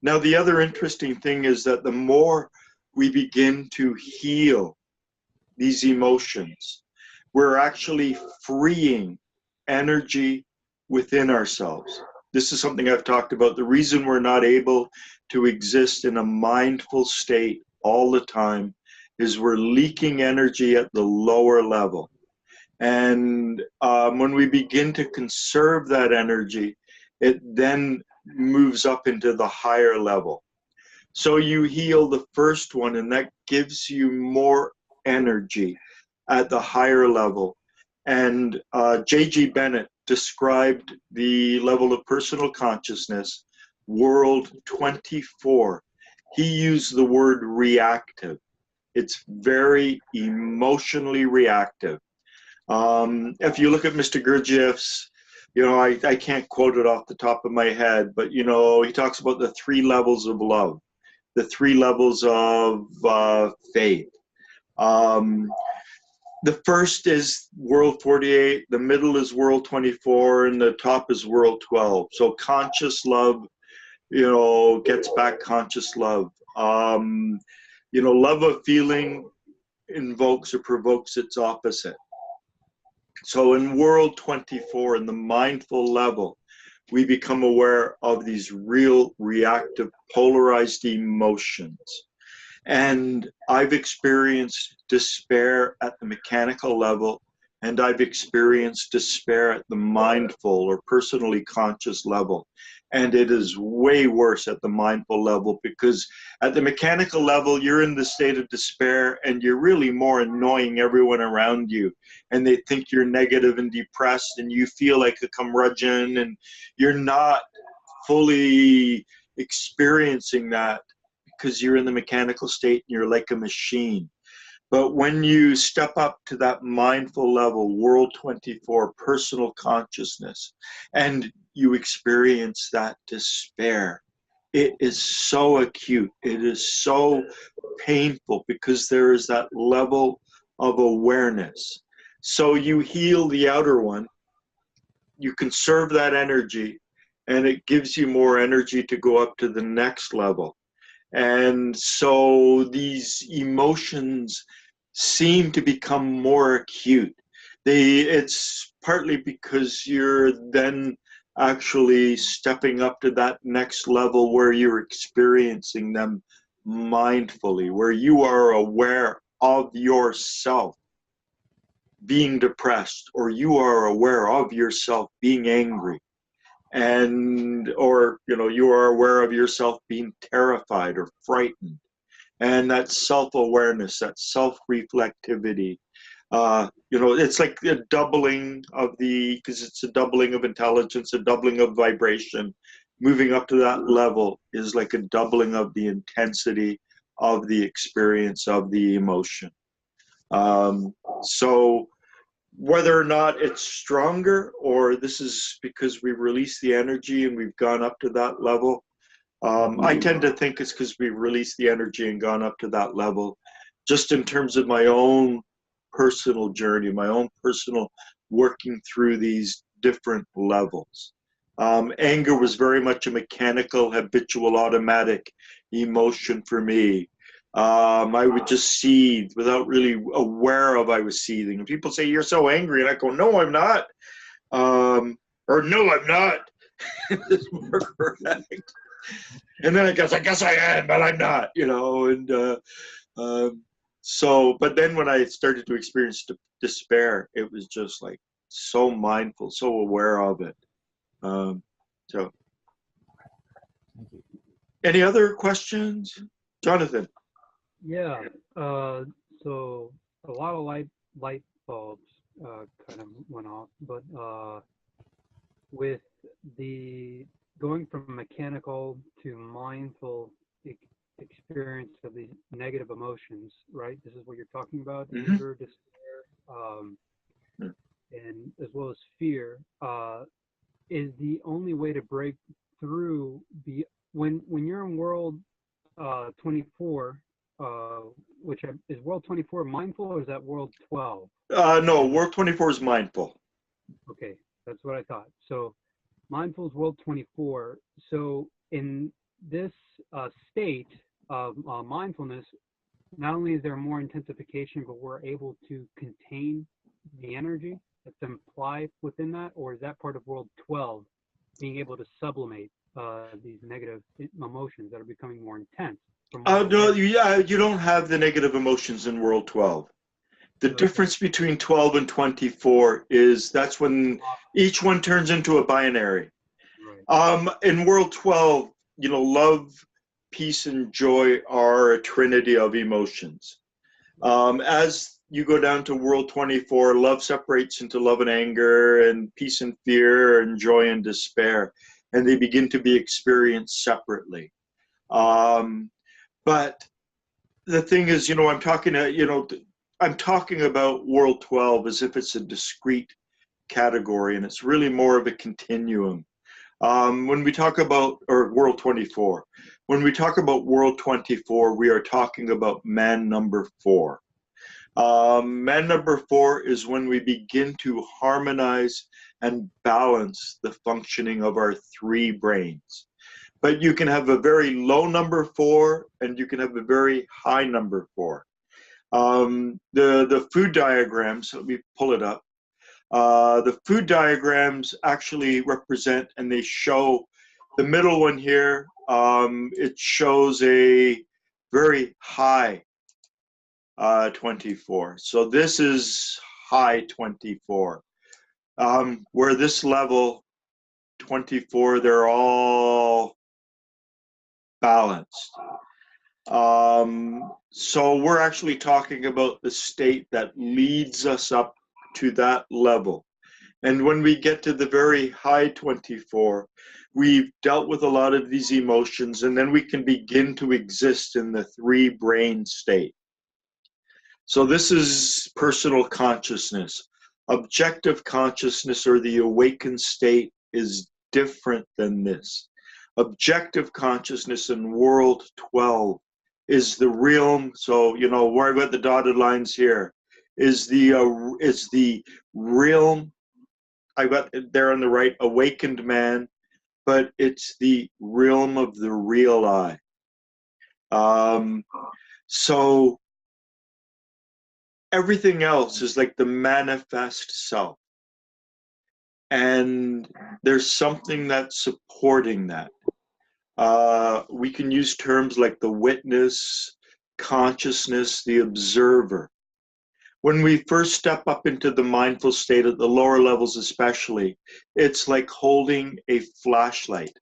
Now, the other interesting thing is that the more we begin to heal these emotions, we're actually freeing energy within ourselves. This is something I've talked about. The reason we're not able to exist in a mindful state all the time is we're leaking energy at the lower level. And when we begin to conserve that energy, it then moves up into the higher level. So you heal the first one, and that gives you more energy at the higher level. And J.G. Bennett described the level of personal consciousness, world 24. He used the word reactive. It's very emotionally reactive. If you look at Mr. Gurdjieff's, I can't quote it off the top of my head, but, he talks about the 3 levels of love, the 3 levels of faith. The first is world 48, the middle is world 24, and the top is world 12. So conscious love, gets back conscious love. Love of feeling invokes or provokes its opposite. So in world 24, in the mindful level, we become aware of these real reactive polarized emotions. And I've experienced despair at the mechanical level, and I've experienced despair at the mindful or personally conscious level. And it is way worse at the mindful level, because at the mechanical level, you're in the state of despair and you're really more annoying everyone around you. And they think you're negative and depressed, and you feel like a curmudgeon, and you're not fully experiencing that because you're in the mechanical state and you're like a machine. But when you step up to that mindful level, world 24, personal consciousness, and you experience that despair, it is so acute, it is so painful, because there is that level of awareness. So you heal the outer one, you conserve that energy, and it gives you more energy to go up to the next level. And so these emotions seem to become more acute. It's partly because you're then actually stepping up to that next level where you're experiencing them mindfully, where you are aware of yourself being depressed, or you are aware of yourself being angry, or you are aware of yourself being terrified or frightened. And that self-awareness, that self-reflectivity, it's like a doubling of because it's a doubling of intelligence, a doubling of vibration. Moving up to that level is like a doubling of the intensity of the experience of the emotion. So whether or not it's stronger, or this is because we've released the energy and we've gone up to that level, I tend to think it's because we've released the energy and gone up to that level, just in terms of my own personal journey, my own personal working through these different levels. Anger was very much a mechanical, habitual, automatic emotion for me. I would just seethe without really aware of I was seething. And people say, "You're so angry," and I go, "No, I'm not," or "No, I'm not." It's more correct. And then I guess I am, but I'm not, And but then when I started to experience despair, it was just like so mindful, so aware of it. So, Thank you. any other questions, Jonathan? Yeah. So a lot of light bulbs kind of went off, but with the going from mechanical to mindful experience of these negative emotions, right? This is what you're talking about: anger, despair, and as well as fear. Is the only way to break through when you're in world 24, is World 24 mindful, or is that World 12? No, World 24 is mindful. Okay, that's what I thought. So mindful is World 24. So in this state of mindfulness, not only is there more intensification, but we're able to contain the energy that's implied within that, or is that part of World 12, being able to sublimate these negative emotions that are becoming more intense? No, you don't have the negative emotions in World 12. The Okay. difference between 12 and 24 is that's when each one turns into a binary. Right. In World 12, love, peace, and joy are a trinity of emotions. As you go down to World 24, love separates into love and anger, and peace and fear, and joy and despair, and they begin to be experienced separately. But the thing is, I'm talking about World 12 as if it's a discrete category, and it's really more of a continuum. When we talk about, or World 24, when we talk about World 24, we are talking about man number 4. Man number 4 is when we begin to harmonize and balance the functioning of our 3 brains. But you can have a very low number 4, and you can have a very high number 4. The food diagrams, let me pull it up. The food diagrams actually represent, and they show the middle one here. It shows a very high 24. So this is high 24. Where this level 24, they're all balanced. So we're actually talking about the state that leads us up to that level. And when we get to the very high 24, we've dealt with a lot of these emotions, and then we can begin to exist in the 3 brain state. So this is personal consciousness. Objective consciousness, or the awakened state, is different than this. Objective consciousness in World 12 is the realm. So, where I've got the dotted lines here is the realm. I've got there on the right, awakened man, but it's the realm of the real I. So everything else is like the manifest self. And there's something that's supporting that. We can use terms like the witness, consciousness, the observer. When we first step up into the mindful state at the lower levels especially, it's like holding a flashlight.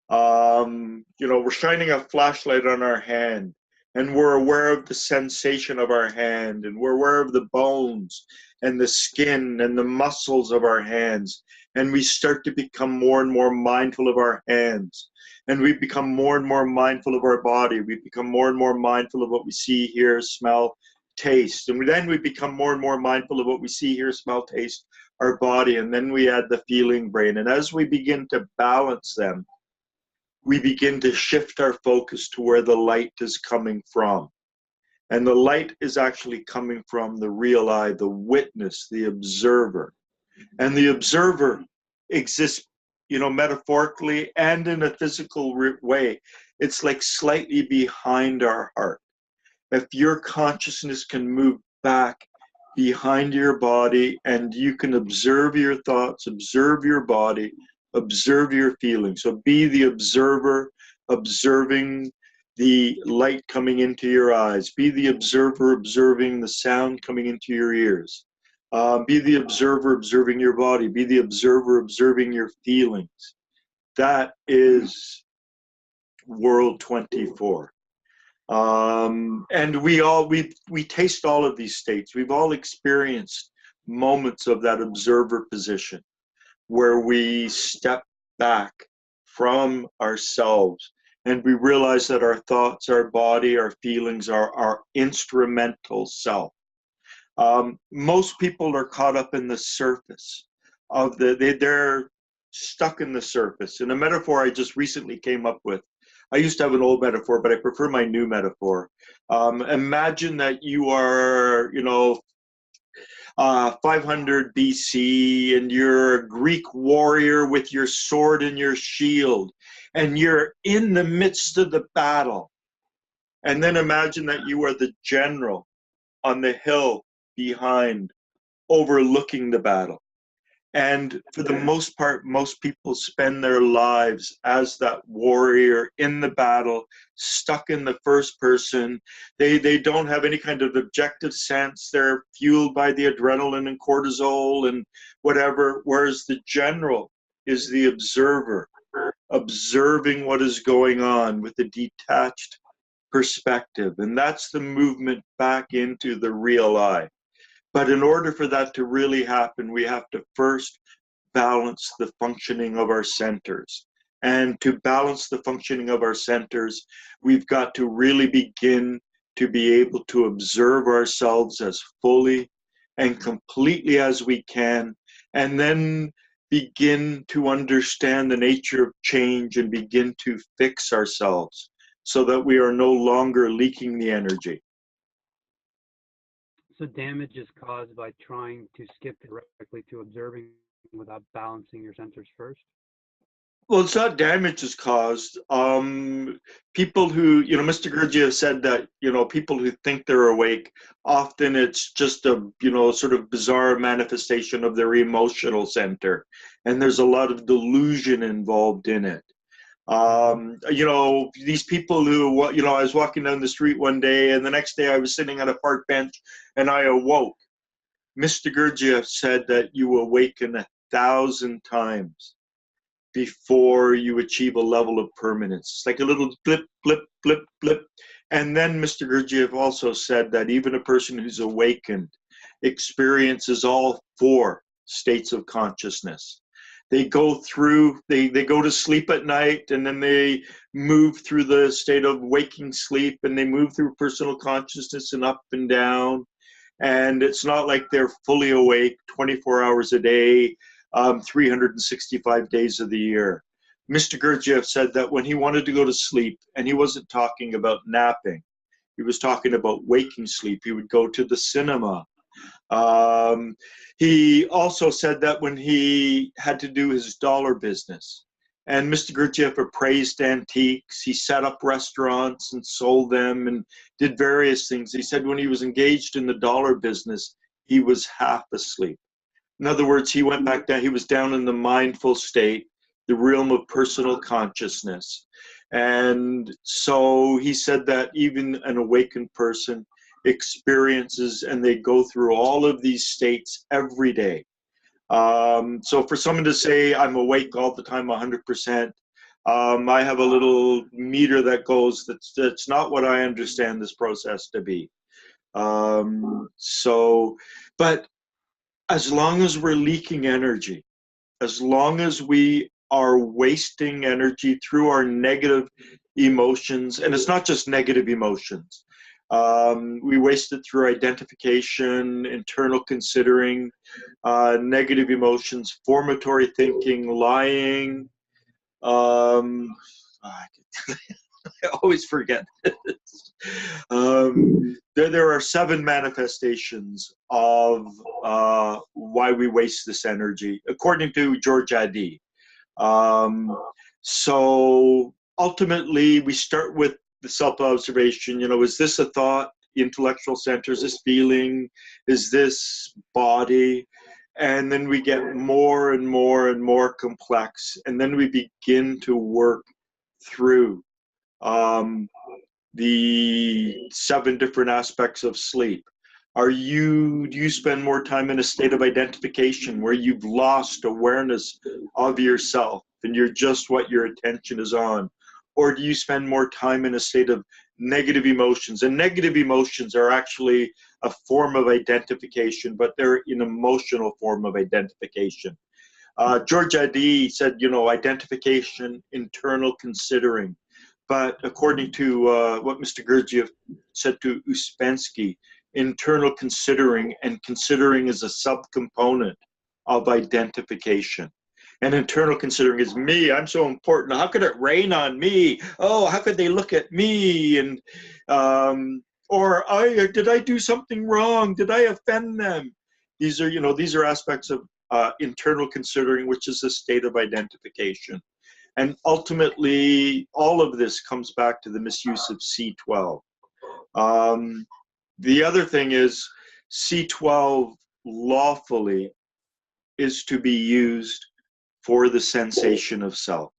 We're shining a flashlight on our hand, and we're aware of the sensation of our hand, and we're aware of the bones and the skin and the muscles of our hands, and we start to become more and more mindful of our hands, and we become more and more mindful of our body. We become more and more mindful of what we see, hear, smell, taste, and then we become more and more mindful of what we see, hear, smell, taste, our body, and then we add the feeling brain. And as we begin to balance them, we begin to shift our focus to where the light is coming from. And the light is actually coming from the real I, the witness, the observer. And the observer exists, metaphorically and in a physical way. It's like slightly behind our heart. If your consciousness can move back behind your body, and you can observe your thoughts, observe your body, observe your feelings. So be the observer, observing the light coming into your eyes. Be the observer, observing the sound coming into your ears. Be the observer, observing your body. Be the observer, observing your feelings. That is World 24. And we taste all of these states. We've all experienced moments of that observer position where we step back from ourselves and we realize that our thoughts, our body, our feelings are our instrumental self. Most people are caught up in the surface of they're stuck in the surface. And a metaphor I just recently came up with I used to have an old metaphor, but I prefer my new metaphor. Imagine that you are, 500 BC, and you're a Greek warrior with your sword and your shield, and you're in the midst of the battle. And then imagine that you are the general on the hill behind, overlooking the battle. And for the most part, most people spend their lives as that warrior in the battle, stuck in the first person. They don't have any kind of objective sense. They're fueled by the adrenaline and cortisol and whatever, whereas the general is the observer, observing what is going on with a detached perspective. And that's the movement back into the real I. But in order for that to really happen, we have to first balance the functioning of our centers. And to balance the functioning of our centers, we've got to really begin to be able to observe ourselves as fully and completely as we can, and then begin to understand the nature of change and begin to fix ourselves so that we are no longer leaking the energy. So damage is caused by trying to skip directly to observing without balancing your centers first? Well, it's not damage is caused. People who, Mr. Gurdjieff said that, people who think they're awake, often it's just a, sort of bizarre manifestation of their emotional center. And there's a lot of delusion involved in it. These people who, I was walking down the street one day, and the next day I was sitting on a park bench and I awoke. Mr. Gurdjieff said that you awaken 1,000 times before you achieve a level of permanence. It's like a little blip, blip, blip, blip. And then Mr. Gurdjieff also said that even a person who's awakened experiences all 4 states of consciousness. They go through, they go to sleep at night, and then they move through the state of waking sleep, and they move through personal consciousness and up and down. And it's not like they're fully awake 24 hours a day, 365 days of the year. Mr. Gurdjieff said that when he wanted to go to sleep, and he wasn't talking about napping, he was talking about waking sleep, he would go to the cinema. He also said that when he had to do his dollar business, and Mr. Gurdjieff appraised antiques, he set up restaurants and sold them and did various things. He said when he was engaged in the dollar business, he was half asleep. In other words, he went back down, he was down in the mindful state, the realm of personal consciousness. And so he said that even an awakened person experiences, and they go through all of these states every day. So for someone to say, I'm awake all the time, 100%, I have a little meter that goes, that's not what I understand this process to be. But as long as we're leaking energy, as long as we are wasting energy through our negative emotions, and it's not just negative emotions, we waste it through identification, internal considering, negative emotions, formatory thinking, lying. I always forget this. There are 7 manifestations of why we waste this energy, according to Gurdjieff. So ultimately, we start with the self-observation. Is this a thought, intellectual center? Is this feeling? Is this body? And then we get more and more and more complex, and then we begin to work through the 7 different aspects of sleep. Do you spend more time in a state of identification where you've lost awareness of yourself and you're just what your attention is on? Or do you spend more time in a state of negative emotions? And negative emotions are actually a form of identification, but they're an emotional form of identification. Gurdjieff said, identification, internal considering. But according to what Mr. Gurdjieff said to Uspensky, internal considering, and considering is a subcomponent of identification. And internal considering is me. I'm so important. How could it rain on me? Oh, how could they look at me? And or did I do something wrong? Did I offend them? These are aspects of internal considering, which is a state of identification. And ultimately, all of this comes back to the misuse of C12. The other thing is C12 lawfully is to be used for the sensation of self.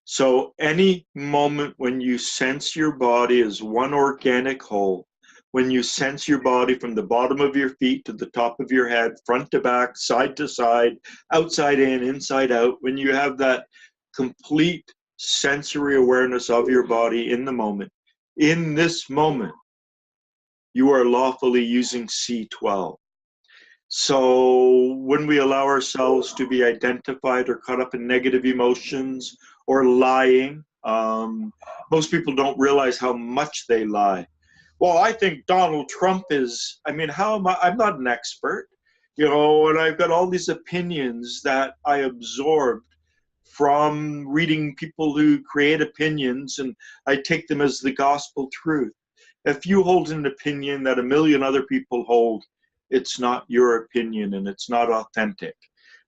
So any moment when you sense your body as one organic whole, when you sense your body from the bottom of your feet to the top of your head, front to back, side to side, outside in, inside out, when you have that complete sensory awareness of your body in the moment, in this moment, you are lawfully using C12. So when we allow ourselves to be identified or caught up in negative emotions or lying, most people don't realize how much they lie. Well, I think Donald Trump is, how am I? I'm not an expert, and I've got all these opinions that I absorbed from reading people who create opinions, and I take them as the gospel truth. If you hold an opinion that a million other people hold, it's not your opinion and it's not authentic.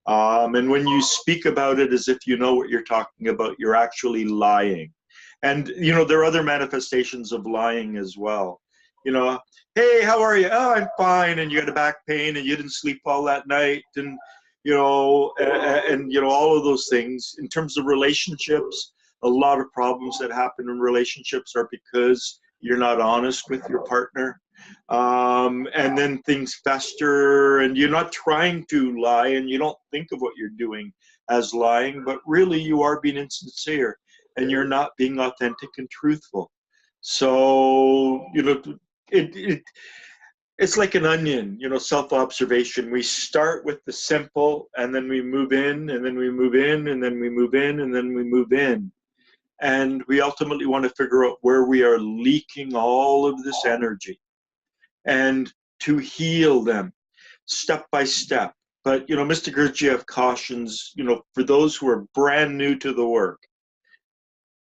And when you speak about it as if you know what you're talking about, you're actually lying. And, there are other manifestations of lying as well. Hey, how are you? Oh, I'm fine. And you had a back pain and you didn't sleep all that night. And, all of those things. In terms of relationships, a lot of problems that happen in relationships are because you're not honest with your partner. And then things fester and you're not trying to lie and you don't think of what you're doing as lying, but really you are being insincere and you're not being authentic and truthful. So, it's like an onion, self-observation. We start with the simple and then we move in and then we move in and then we move in and then we move in. And we ultimately want to figure out where we are leaking all of this energy and to heal them step by step. But, Mr. Gurdjieff cautions, for those who are brand new to the work,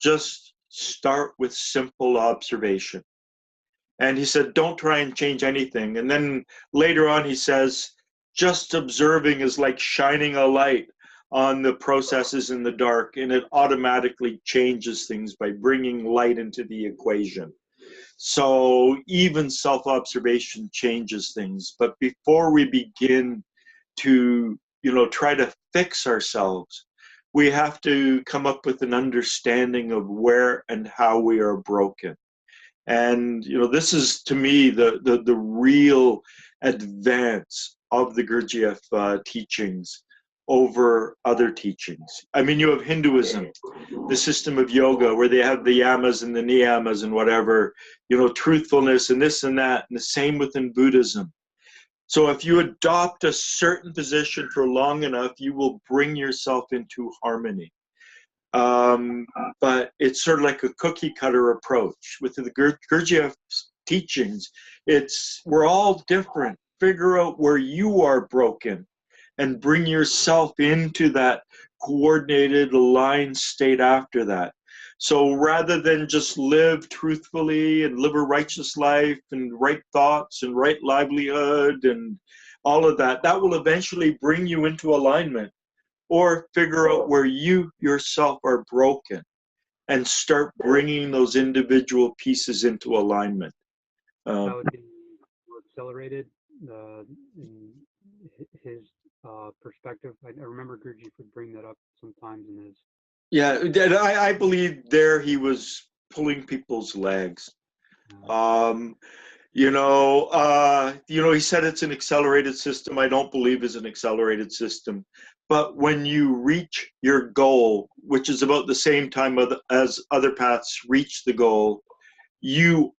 just start with simple observation. And he said, don't try and change anything. And then later on, he says, just observing is like shining a light on the processes in the dark, and it automatically changes things by bringing light into the equation. So even self-observation changes things. But before we begin to, try to fix ourselves, we have to come up with an understanding of where and how we are broken. And, this is, to me, the real advance of the Gurdjieff teachings over other teachings. You have Hinduism, the system of yoga, where they have the yamas and the niyamas and whatever, truthfulness and this and that, and the same within Buddhism. So if you adopt a certain position for long enough, you will bring yourself into harmony. But it's sort of like a cookie cutter approach. With the Gurdjieff teachings, we're all different. Figure out where you are broken and bring yourself into that coordinated, aligned state after that. So rather than just live truthfully and live a righteous life and right thoughts and right livelihood and all of that, that will eventually bring you into alignment. Or figure out where you yourself are broken and start bringing those individual pieces into alignment. That would be more accelerated in his perspective. I remember Gurdjieff would bring that up sometimes in his. Yeah, and I believe there he was pulling people's legs. He said it's an accelerated system. I don't believe it's an accelerated system. But when you reach your goal, which is about the same time as other paths reach the goal, you've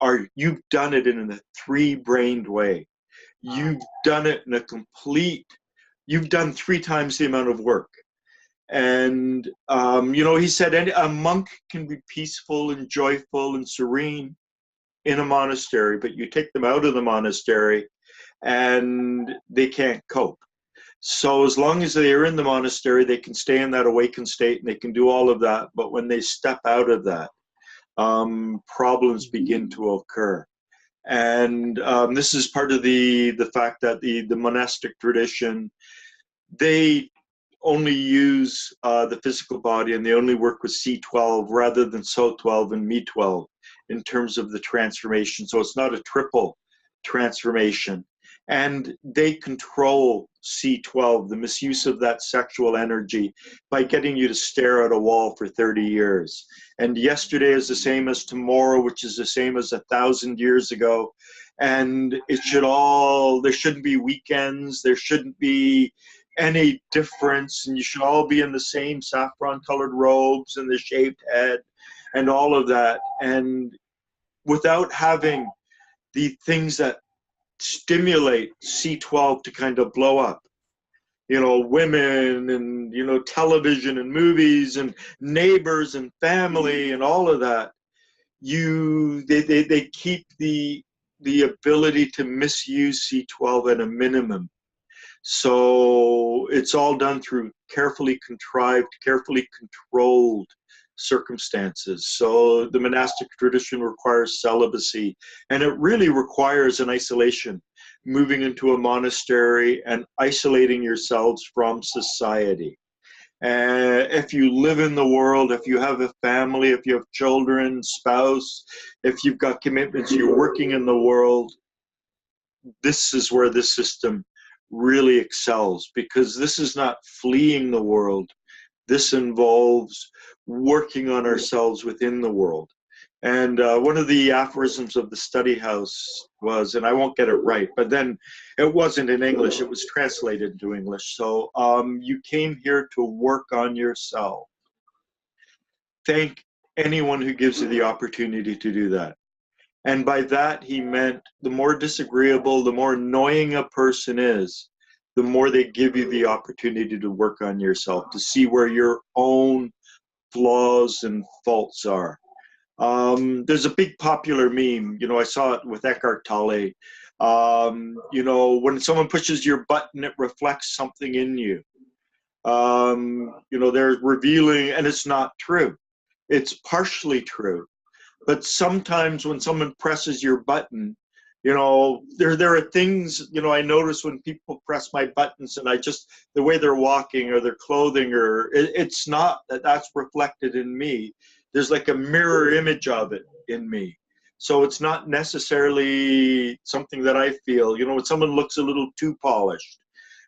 done it in a three-brained way. You've done it in you've done 3 times the amount of work. And, he said a monk can be peaceful and joyful and serene in a monastery, but you take them out of the monastery and they can't cope. So as long as they are in the monastery, they can stay in that awakened state and they can do all of that. But when they step out of that, problems begin to occur. And this is part of the fact that the monastic tradition, they only use the physical body, and they only work with C12 rather than SO12 and Me12 in terms of the transformation. So it's not a triple transformation. And they control C12, the misuse of that sexual energy, by getting you to stare at a wall for 30 years. And yesterday is the same as tomorrow, which is the same as 1,000 years ago. And it should all, there shouldn't be weekends, there shouldn't be any difference, and you should all be in the same saffron colored robes and the shaved head and all of that. And without having the things that stimulate C12 to kind of blow up, you know, women and, you know, television and movies and neighbors and family and all of that, they keep the ability to misuse C12 at a minimum. So it's all done through carefully contrived, carefully controlled circumstances. So the monastic tradition requires celibacy, and it really requires an isolation, moving into a monastery and isolating yourselves from society. If you live in the world, if you have a family, if you have children, spouse, if you've got commitments, you're working in the world, this is where this system really excels, because this is not fleeing the world. This involves working on ourselves within the world. And one of the aphorisms of the study house was, and I won't get it right, but then it wasn't in English, it was translated into English. So you came here to work on yourself. Thank anyone who gives you the opportunity to do that. And by that, he meant the more disagreeable, the more annoying a person is, the more they give you the opportunity to work on yourself, to see where your own flaws and faults are. There's a big popular meme, you know, I saw it with Eckhart Tolle. You know, when someone pushes your button, it reflects something in you. You know, they're revealing, and it's not true. It's partially true. But sometimes when someone presses your button, you know, there are things, you know, I notice when people press my buttons and I just, the way they're walking or their clothing, or it's not that that's reflected in me. There's like a mirror image of it in me. So it's not necessarily something that I feel, you know, when someone looks a little too polished,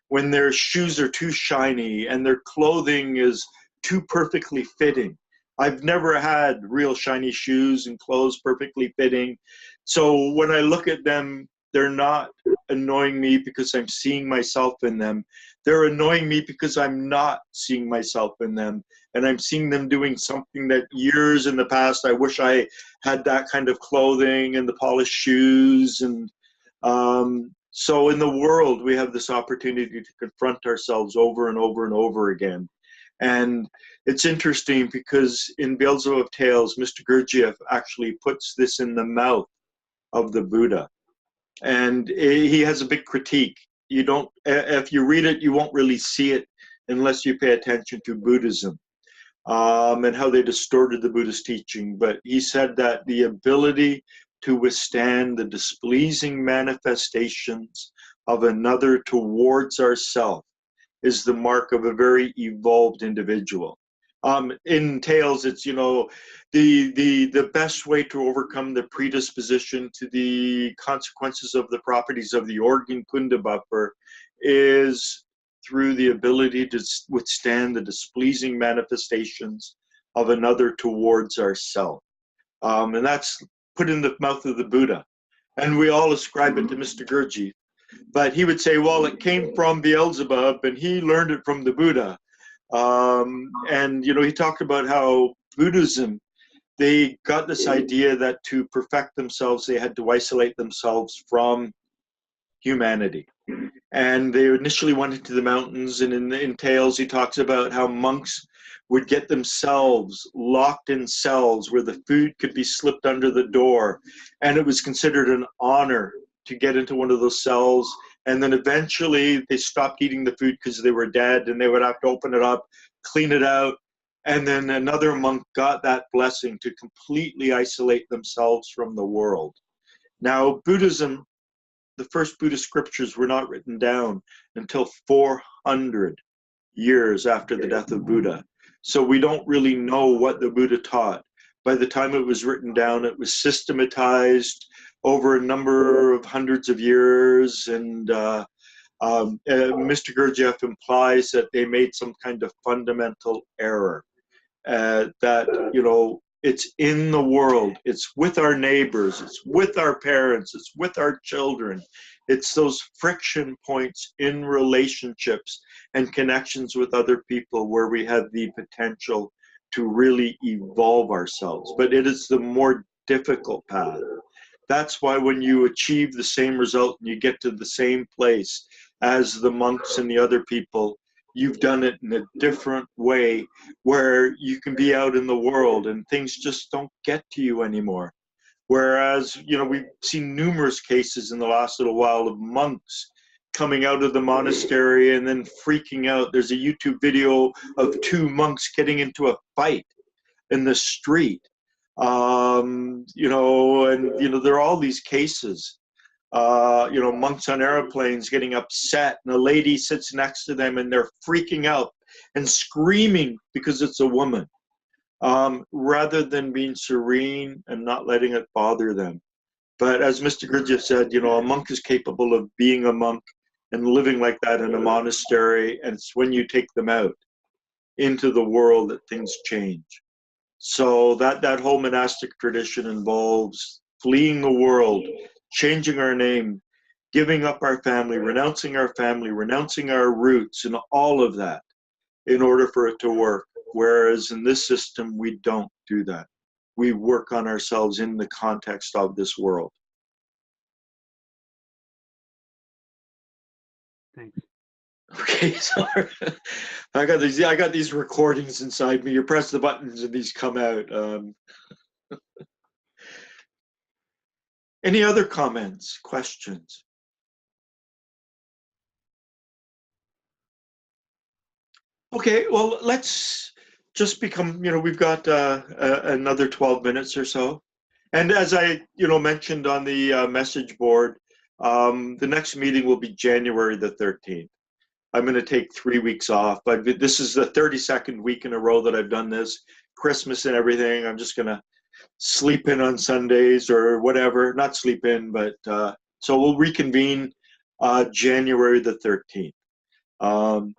when their shoes are too shiny and their clothing is too perfectly fitting. I've never had real shiny shoes and clothes perfectly fitting. So when I look at them, they're not annoying me because I'm seeing myself in them. They're annoying me because I'm not seeing myself in them. And I'm seeing them doing something that years in the past, I wish I had that kind of clothing and the polished shoes. And so in the world, we have this opportunity to confront ourselves over and over and over again. And it's interesting because in Beelzebub Tales, Mr. Gurdjieff actually puts this in the mouth of the Buddha. And he has a big critique. You don't, if you read it, you won't really see it unless you pay attention to Buddhism and how they distorted the Buddhist teaching. But he said that the ability to withstand the displeasing manifestations of another towards ourselves is the mark of a very evolved individual. In Tales, it's, you know, the best way to overcome the predisposition to the consequences of the properties of the organ kunda buffer is through the ability to withstand the displeasing manifestations of another towards ourselves. And that's put in the mouth of the Buddha. And we all ascribe it to Mr. Gurdjieff. But he would say, well, it came from Beelzebub and he learned it from the Buddha. And, you know, he talked about how Buddhism, they got this idea that to perfect themselves, they had to isolate themselves from humanity. And they initially went into the mountains, and in Tales, he talks about how monks would get themselves locked in cells where the food could be slipped under the door. And it was considered an honor to get into one of those cells And then eventually they stopped eating the food because they were dead, and they would have to open it up, clean it out. And then another monk got that blessing to completely isolate themselves from the world. Now, Buddhism, the first Buddhist scriptures were not written down until 400 years after the death of Buddha. So we don't really know what the Buddha taught. By the time it was written down, it was systematized over a number of hundreds of years. And Mr. Gurdjieff implies that they made some kind of fundamental error. That, you know, it's in the world, it's with our neighbors, it's with our parents, it's with our children. It's those friction points in relationships and connections with other people where we have the potential to really evolve ourselves. But it is the more difficult path. That's why when you achieve the same result and you get to the same place as the monks and the other people, you've done it in a different way where you can be out in the world and things just don't get to you anymore. Whereas, you know, we've seen numerous cases in the last little while of monks coming out of the monastery and then freaking out. There's a YouTube video of two monks getting into a fight in the street. You know, and, you know, there are all these cases. You know, monks on airplanes getting upset, and a lady sits next to them and they're freaking out and screaming because it's a woman, rather than being serene and not letting it bother them. But as Mr. Gurdjieff said, you know, a monk is capable of being a monk and living like that in a monastery, and it's when you take them out into the world that things change. So that whole monastic tradition involves fleeing the world, changing our name, giving up our family, renouncing our roots, and all of that in order for it to work. Whereas in this system, we don't do that. We work on ourselves in the context of this world. Thanks. Okay, so I got these recordings inside me. You press the buttons and these come out. Any other comments, questions? Okay, well, let's just become, you know, we've got another 12 minutes or so. And as I, you know, mentioned on the message board, the next meeting will be January the 13th. I'm going to take 3 weeks off, but this is the 32nd week in a row that I've done this. Christmas and everything, I'm just going to sleep in on Sundays or whatever. Not sleep in, but so we'll reconvene January the 13th.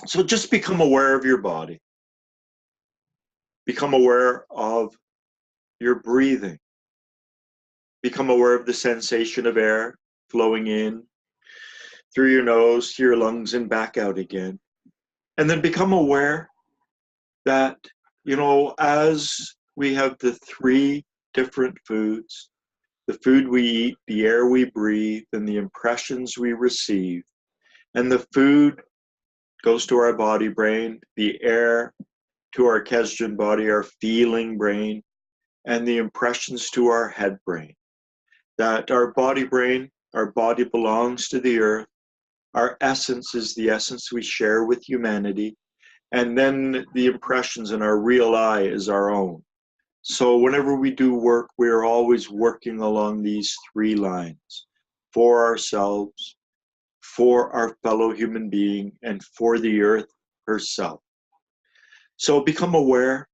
So just become aware of your body. Become aware of your breathing. Become aware of the sensation of air flowing in through your nose, to your lungs, and back out again. And then become aware that, you know, as we have the three different foods, the food we eat, the air we breathe, and the impressions we receive, and the food goes to our body brain, the air to our Kesdran body, our feeling brain, and the impressions to our head brain. That our body brain, our body belongs to the earth, our essence is the essence we share with humanity, and then the impressions in our real I is our own. So whenever we do work, we are always working along these three lines: for ourselves, for our fellow human being, and for the earth herself. So become aware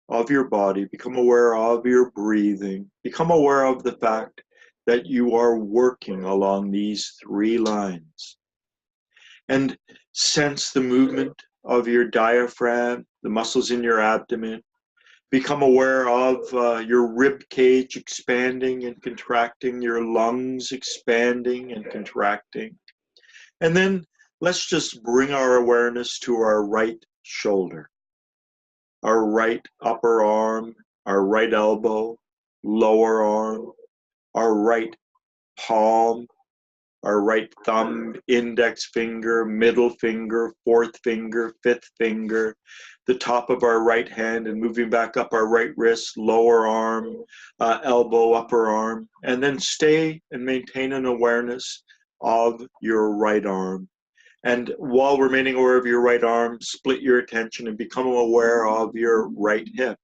of your body, become aware of your breathing, become aware of the fact that you are working along these three lines. And sense the movement of your diaphragm, the muscles in your abdomen. Become aware of your rib cage expanding and contracting, your lungs expanding and contracting. And then let's just bring our awareness to our right shoulder, our right upper arm, our right elbow, lower arm, our right palm, our right thumb, index finger, middle finger, fourth finger, fifth finger, the top of our right hand, and moving back up our right wrist, lower arm, elbow, upper arm, and then stay and maintain an awareness of your right arm. And while remaining aware of your right arm, split your attention and become aware of your right hip,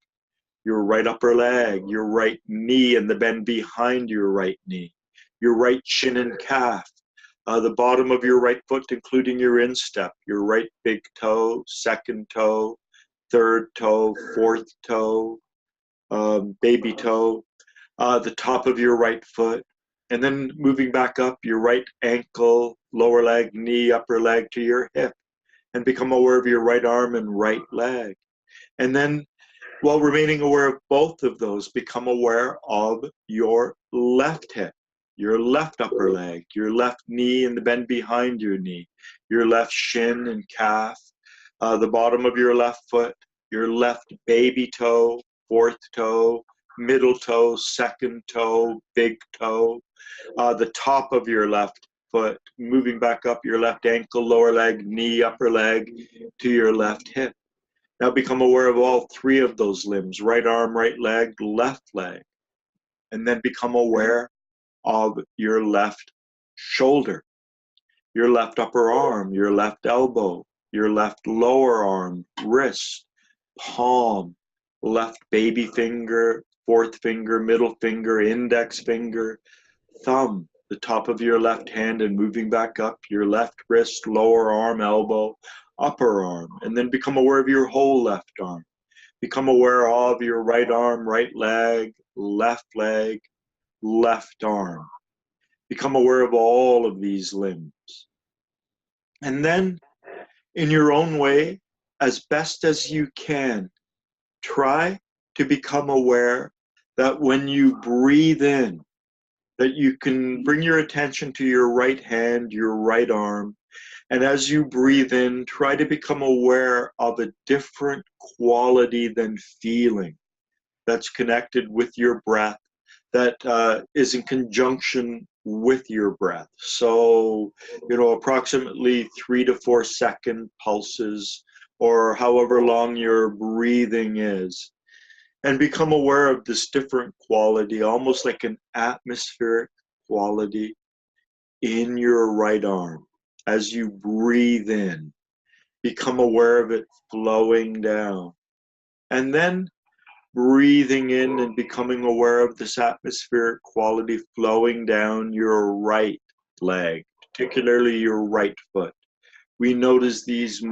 your right upper leg, your right knee and the bend behind your right knee, your right shin and calf, the bottom of your right foot, including your instep, your right big toe, second toe, third toe, fourth toe, baby toe, the top of your right foot, and then moving back up your right ankle, lower leg, knee, upper leg to your hip, and become aware of your right arm and right leg. And then while remaining aware of both of those, become aware of your left hip, your left upper leg, your left knee and the bend behind your knee, your left shin and calf, the bottom of your left foot, your left baby toe, fourth toe, middle toe, second toe, big toe, the top of your left foot, moving back up your left ankle, lower leg, knee, upper leg to your left hip. Now become aware of all three of those limbs, right arm, right leg, left leg. And then become aware of your left shoulder, your left upper arm, your left elbow, your left lower arm, wrist, palm, left baby finger, fourth finger, middle finger, index finger, thumb, the top of your left hand, and moving back up your left wrist, lower arm, elbow, upper arm, and then become aware of your whole left arm. Become aware of your right arm, right leg, left arm. Become aware of all of these limbs. And then, in your own way, as best as you can, try to become aware that when you breathe in, that you can bring your attention to your right hand, your right arm, and as you breathe in, try to become aware of a different quality than feeling that's connected with your breath, that is in conjunction with your breath. So, approximately 3 to 4 second pulses, or however long your breathing is. And become aware of this different quality, almost like an atmospheric quality in your right arm. As you breathe in, become aware of it flowing down. And then breathing in and becoming aware of this atmospheric quality flowing down your right leg, particularly your right foot. We notice this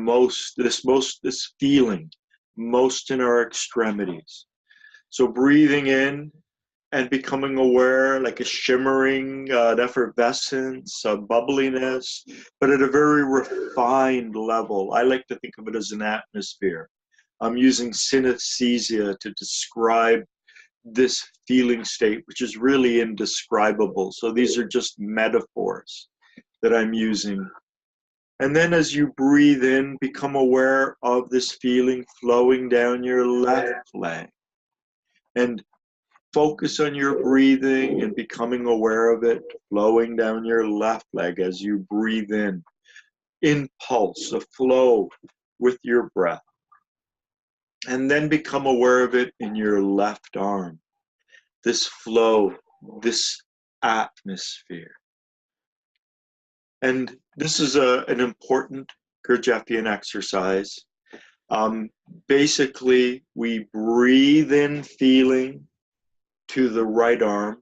feeling most in our extremities. So breathing in and becoming aware, like a shimmering, an effervescence, a bubbliness, but at a very refined level. I like to think of it as an atmosphere. I'm using synesthesia to describe this feeling state, which is really indescribable. So these are just metaphors that I'm using. And then as you breathe in, become aware of this feeling flowing down your left leg. And focus on your breathing and becoming aware of it flowing down your left leg as you breathe in. Impulse, a flow with your breath. And then become aware of it in your left arm. This flow, this atmosphere. And this is an important Gurdjieffian exercise. Basically, we breathe in feeling to the right arm.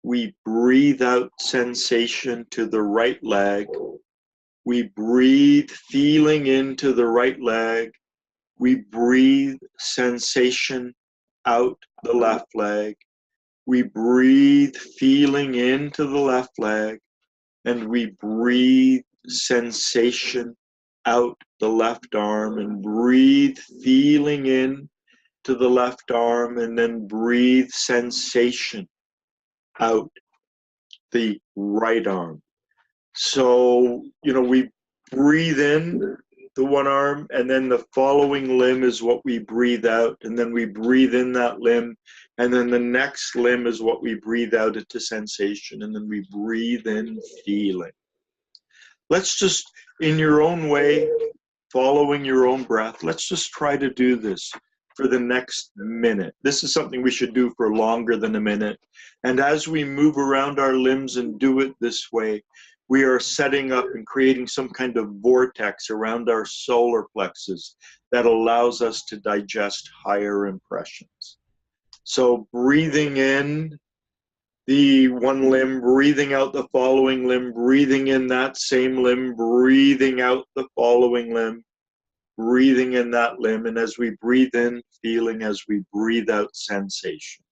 We breathe out sensation to the right leg. We breathe feeling into the right leg. We breathe sensation out the left leg. We breathe feeling into the left leg. And we breathe sensation out the left arm, and breathe feeling in to the left arm, and then breathe sensation out the right arm. So, we breathe in the one arm, and then the following limb is what we breathe out, and then we breathe in that limb, and then the next limb is what we breathe out into sensation, and then we breathe in feeling. Let's just, in your own way, following your own breath, let's just try to do this for the next minute. This is something we should do for longer than a minute. And as we move around our limbs and do it this way, we are setting up and creating some kind of vortex around our solar plexus that allows us to digest higher impressions. So breathing in the one limb, breathing out the following limb, breathing in that same limb, breathing out the following limb, breathing in that limb, and as we breathe in, feeling, as we breathe out, sensation.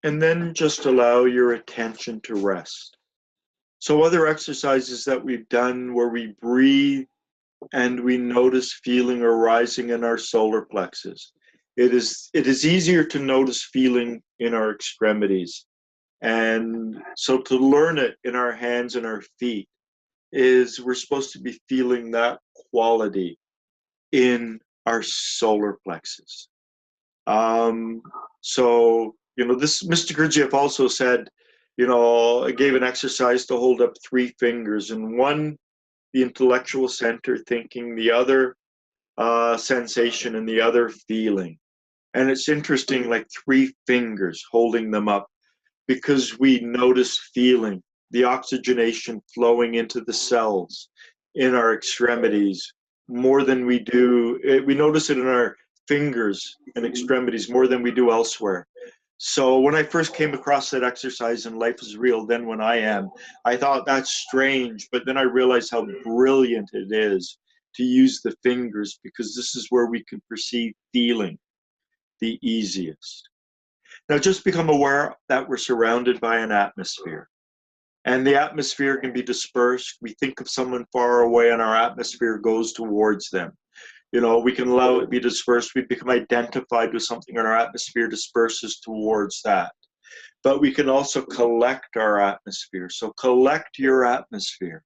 And then just allow your attention to rest. So other exercises that we've done where we breathe and we notice feeling arising in our solar plexus. It is easier to notice feeling in our extremities. And so to learn it in our hands and our feet is we're supposed to be feeling that quality in our solar plexus. So, this Mr. Gurdjieff also said, gave an exercise to hold up 3 fingers, and one, the intellectual center, thinking, the other sensation, and the other feeling. And it's interesting, like 3 fingers holding them up, because we notice feeling, the oxygenation flowing into the cells in our extremities more than we do. We notice it in our fingers and extremities more than we do elsewhere. So when I first came across that exercise in Life is Real, Then When I Am, I thought that's strange, but then I realized how brilliant it is to use the fingers, because this is where we can perceive feeling the easiest. Now just become aware that we're surrounded by an atmosphere, and the atmosphere can be dispersed. We think of someone far away and our atmosphere goes towards them. We can allow it to be dispersed. We become identified with something and our atmosphere disperses towards that. But we can also collect our atmosphere. So collect your atmosphere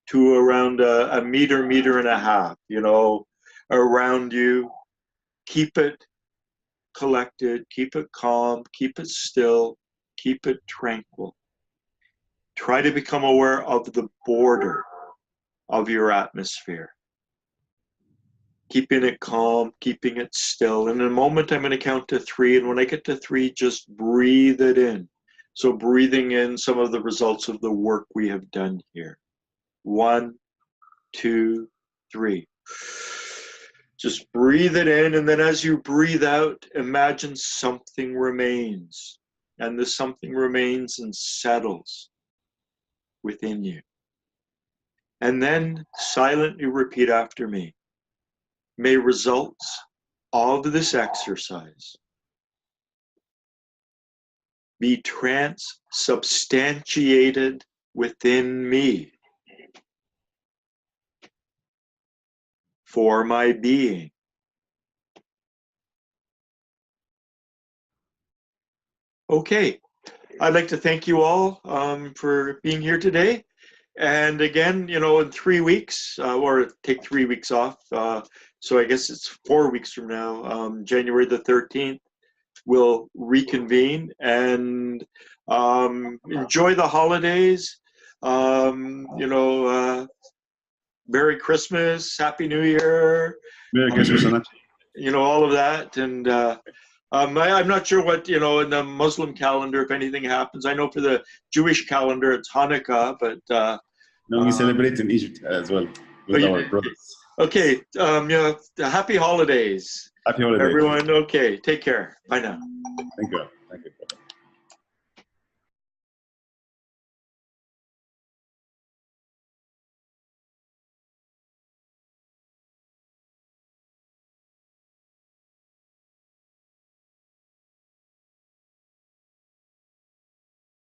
to around a meter, meter and a half, around you. Keep it collected, keep it calm, keep it still, keep it tranquil. Try to become aware of the border of your atmosphere. Keeping it calm, keeping it still. In a moment, I'm going to count to 3, and when I get to 3, just breathe it in. So breathing in some of the results of the work we have done here. 1, 2, 3. Just breathe it in, and then as you breathe out, imagine something remains. And this something remains and settles within you. And then silently repeat after me. May results of this exercise be transubstantiated within me for my being. Okay, I'd like to thank you all for being here today. And again, in 3 weeks, or take 3 weeks off. So I guess it's 4 weeks from now, January the 13th, we'll reconvene and enjoy the holidays. Merry Christmas, Happy New Year. Merry Christmas, all of that. And I'm not sure what, in the Muslim calendar, if anything happens. I know for the Jewish calendar, it's Hanukkah, but no, we celebrate in Egypt as well with our brothers. Okay, happy holidays. Happy holidays. Everyone, okay, take care. Bye now. Thank you.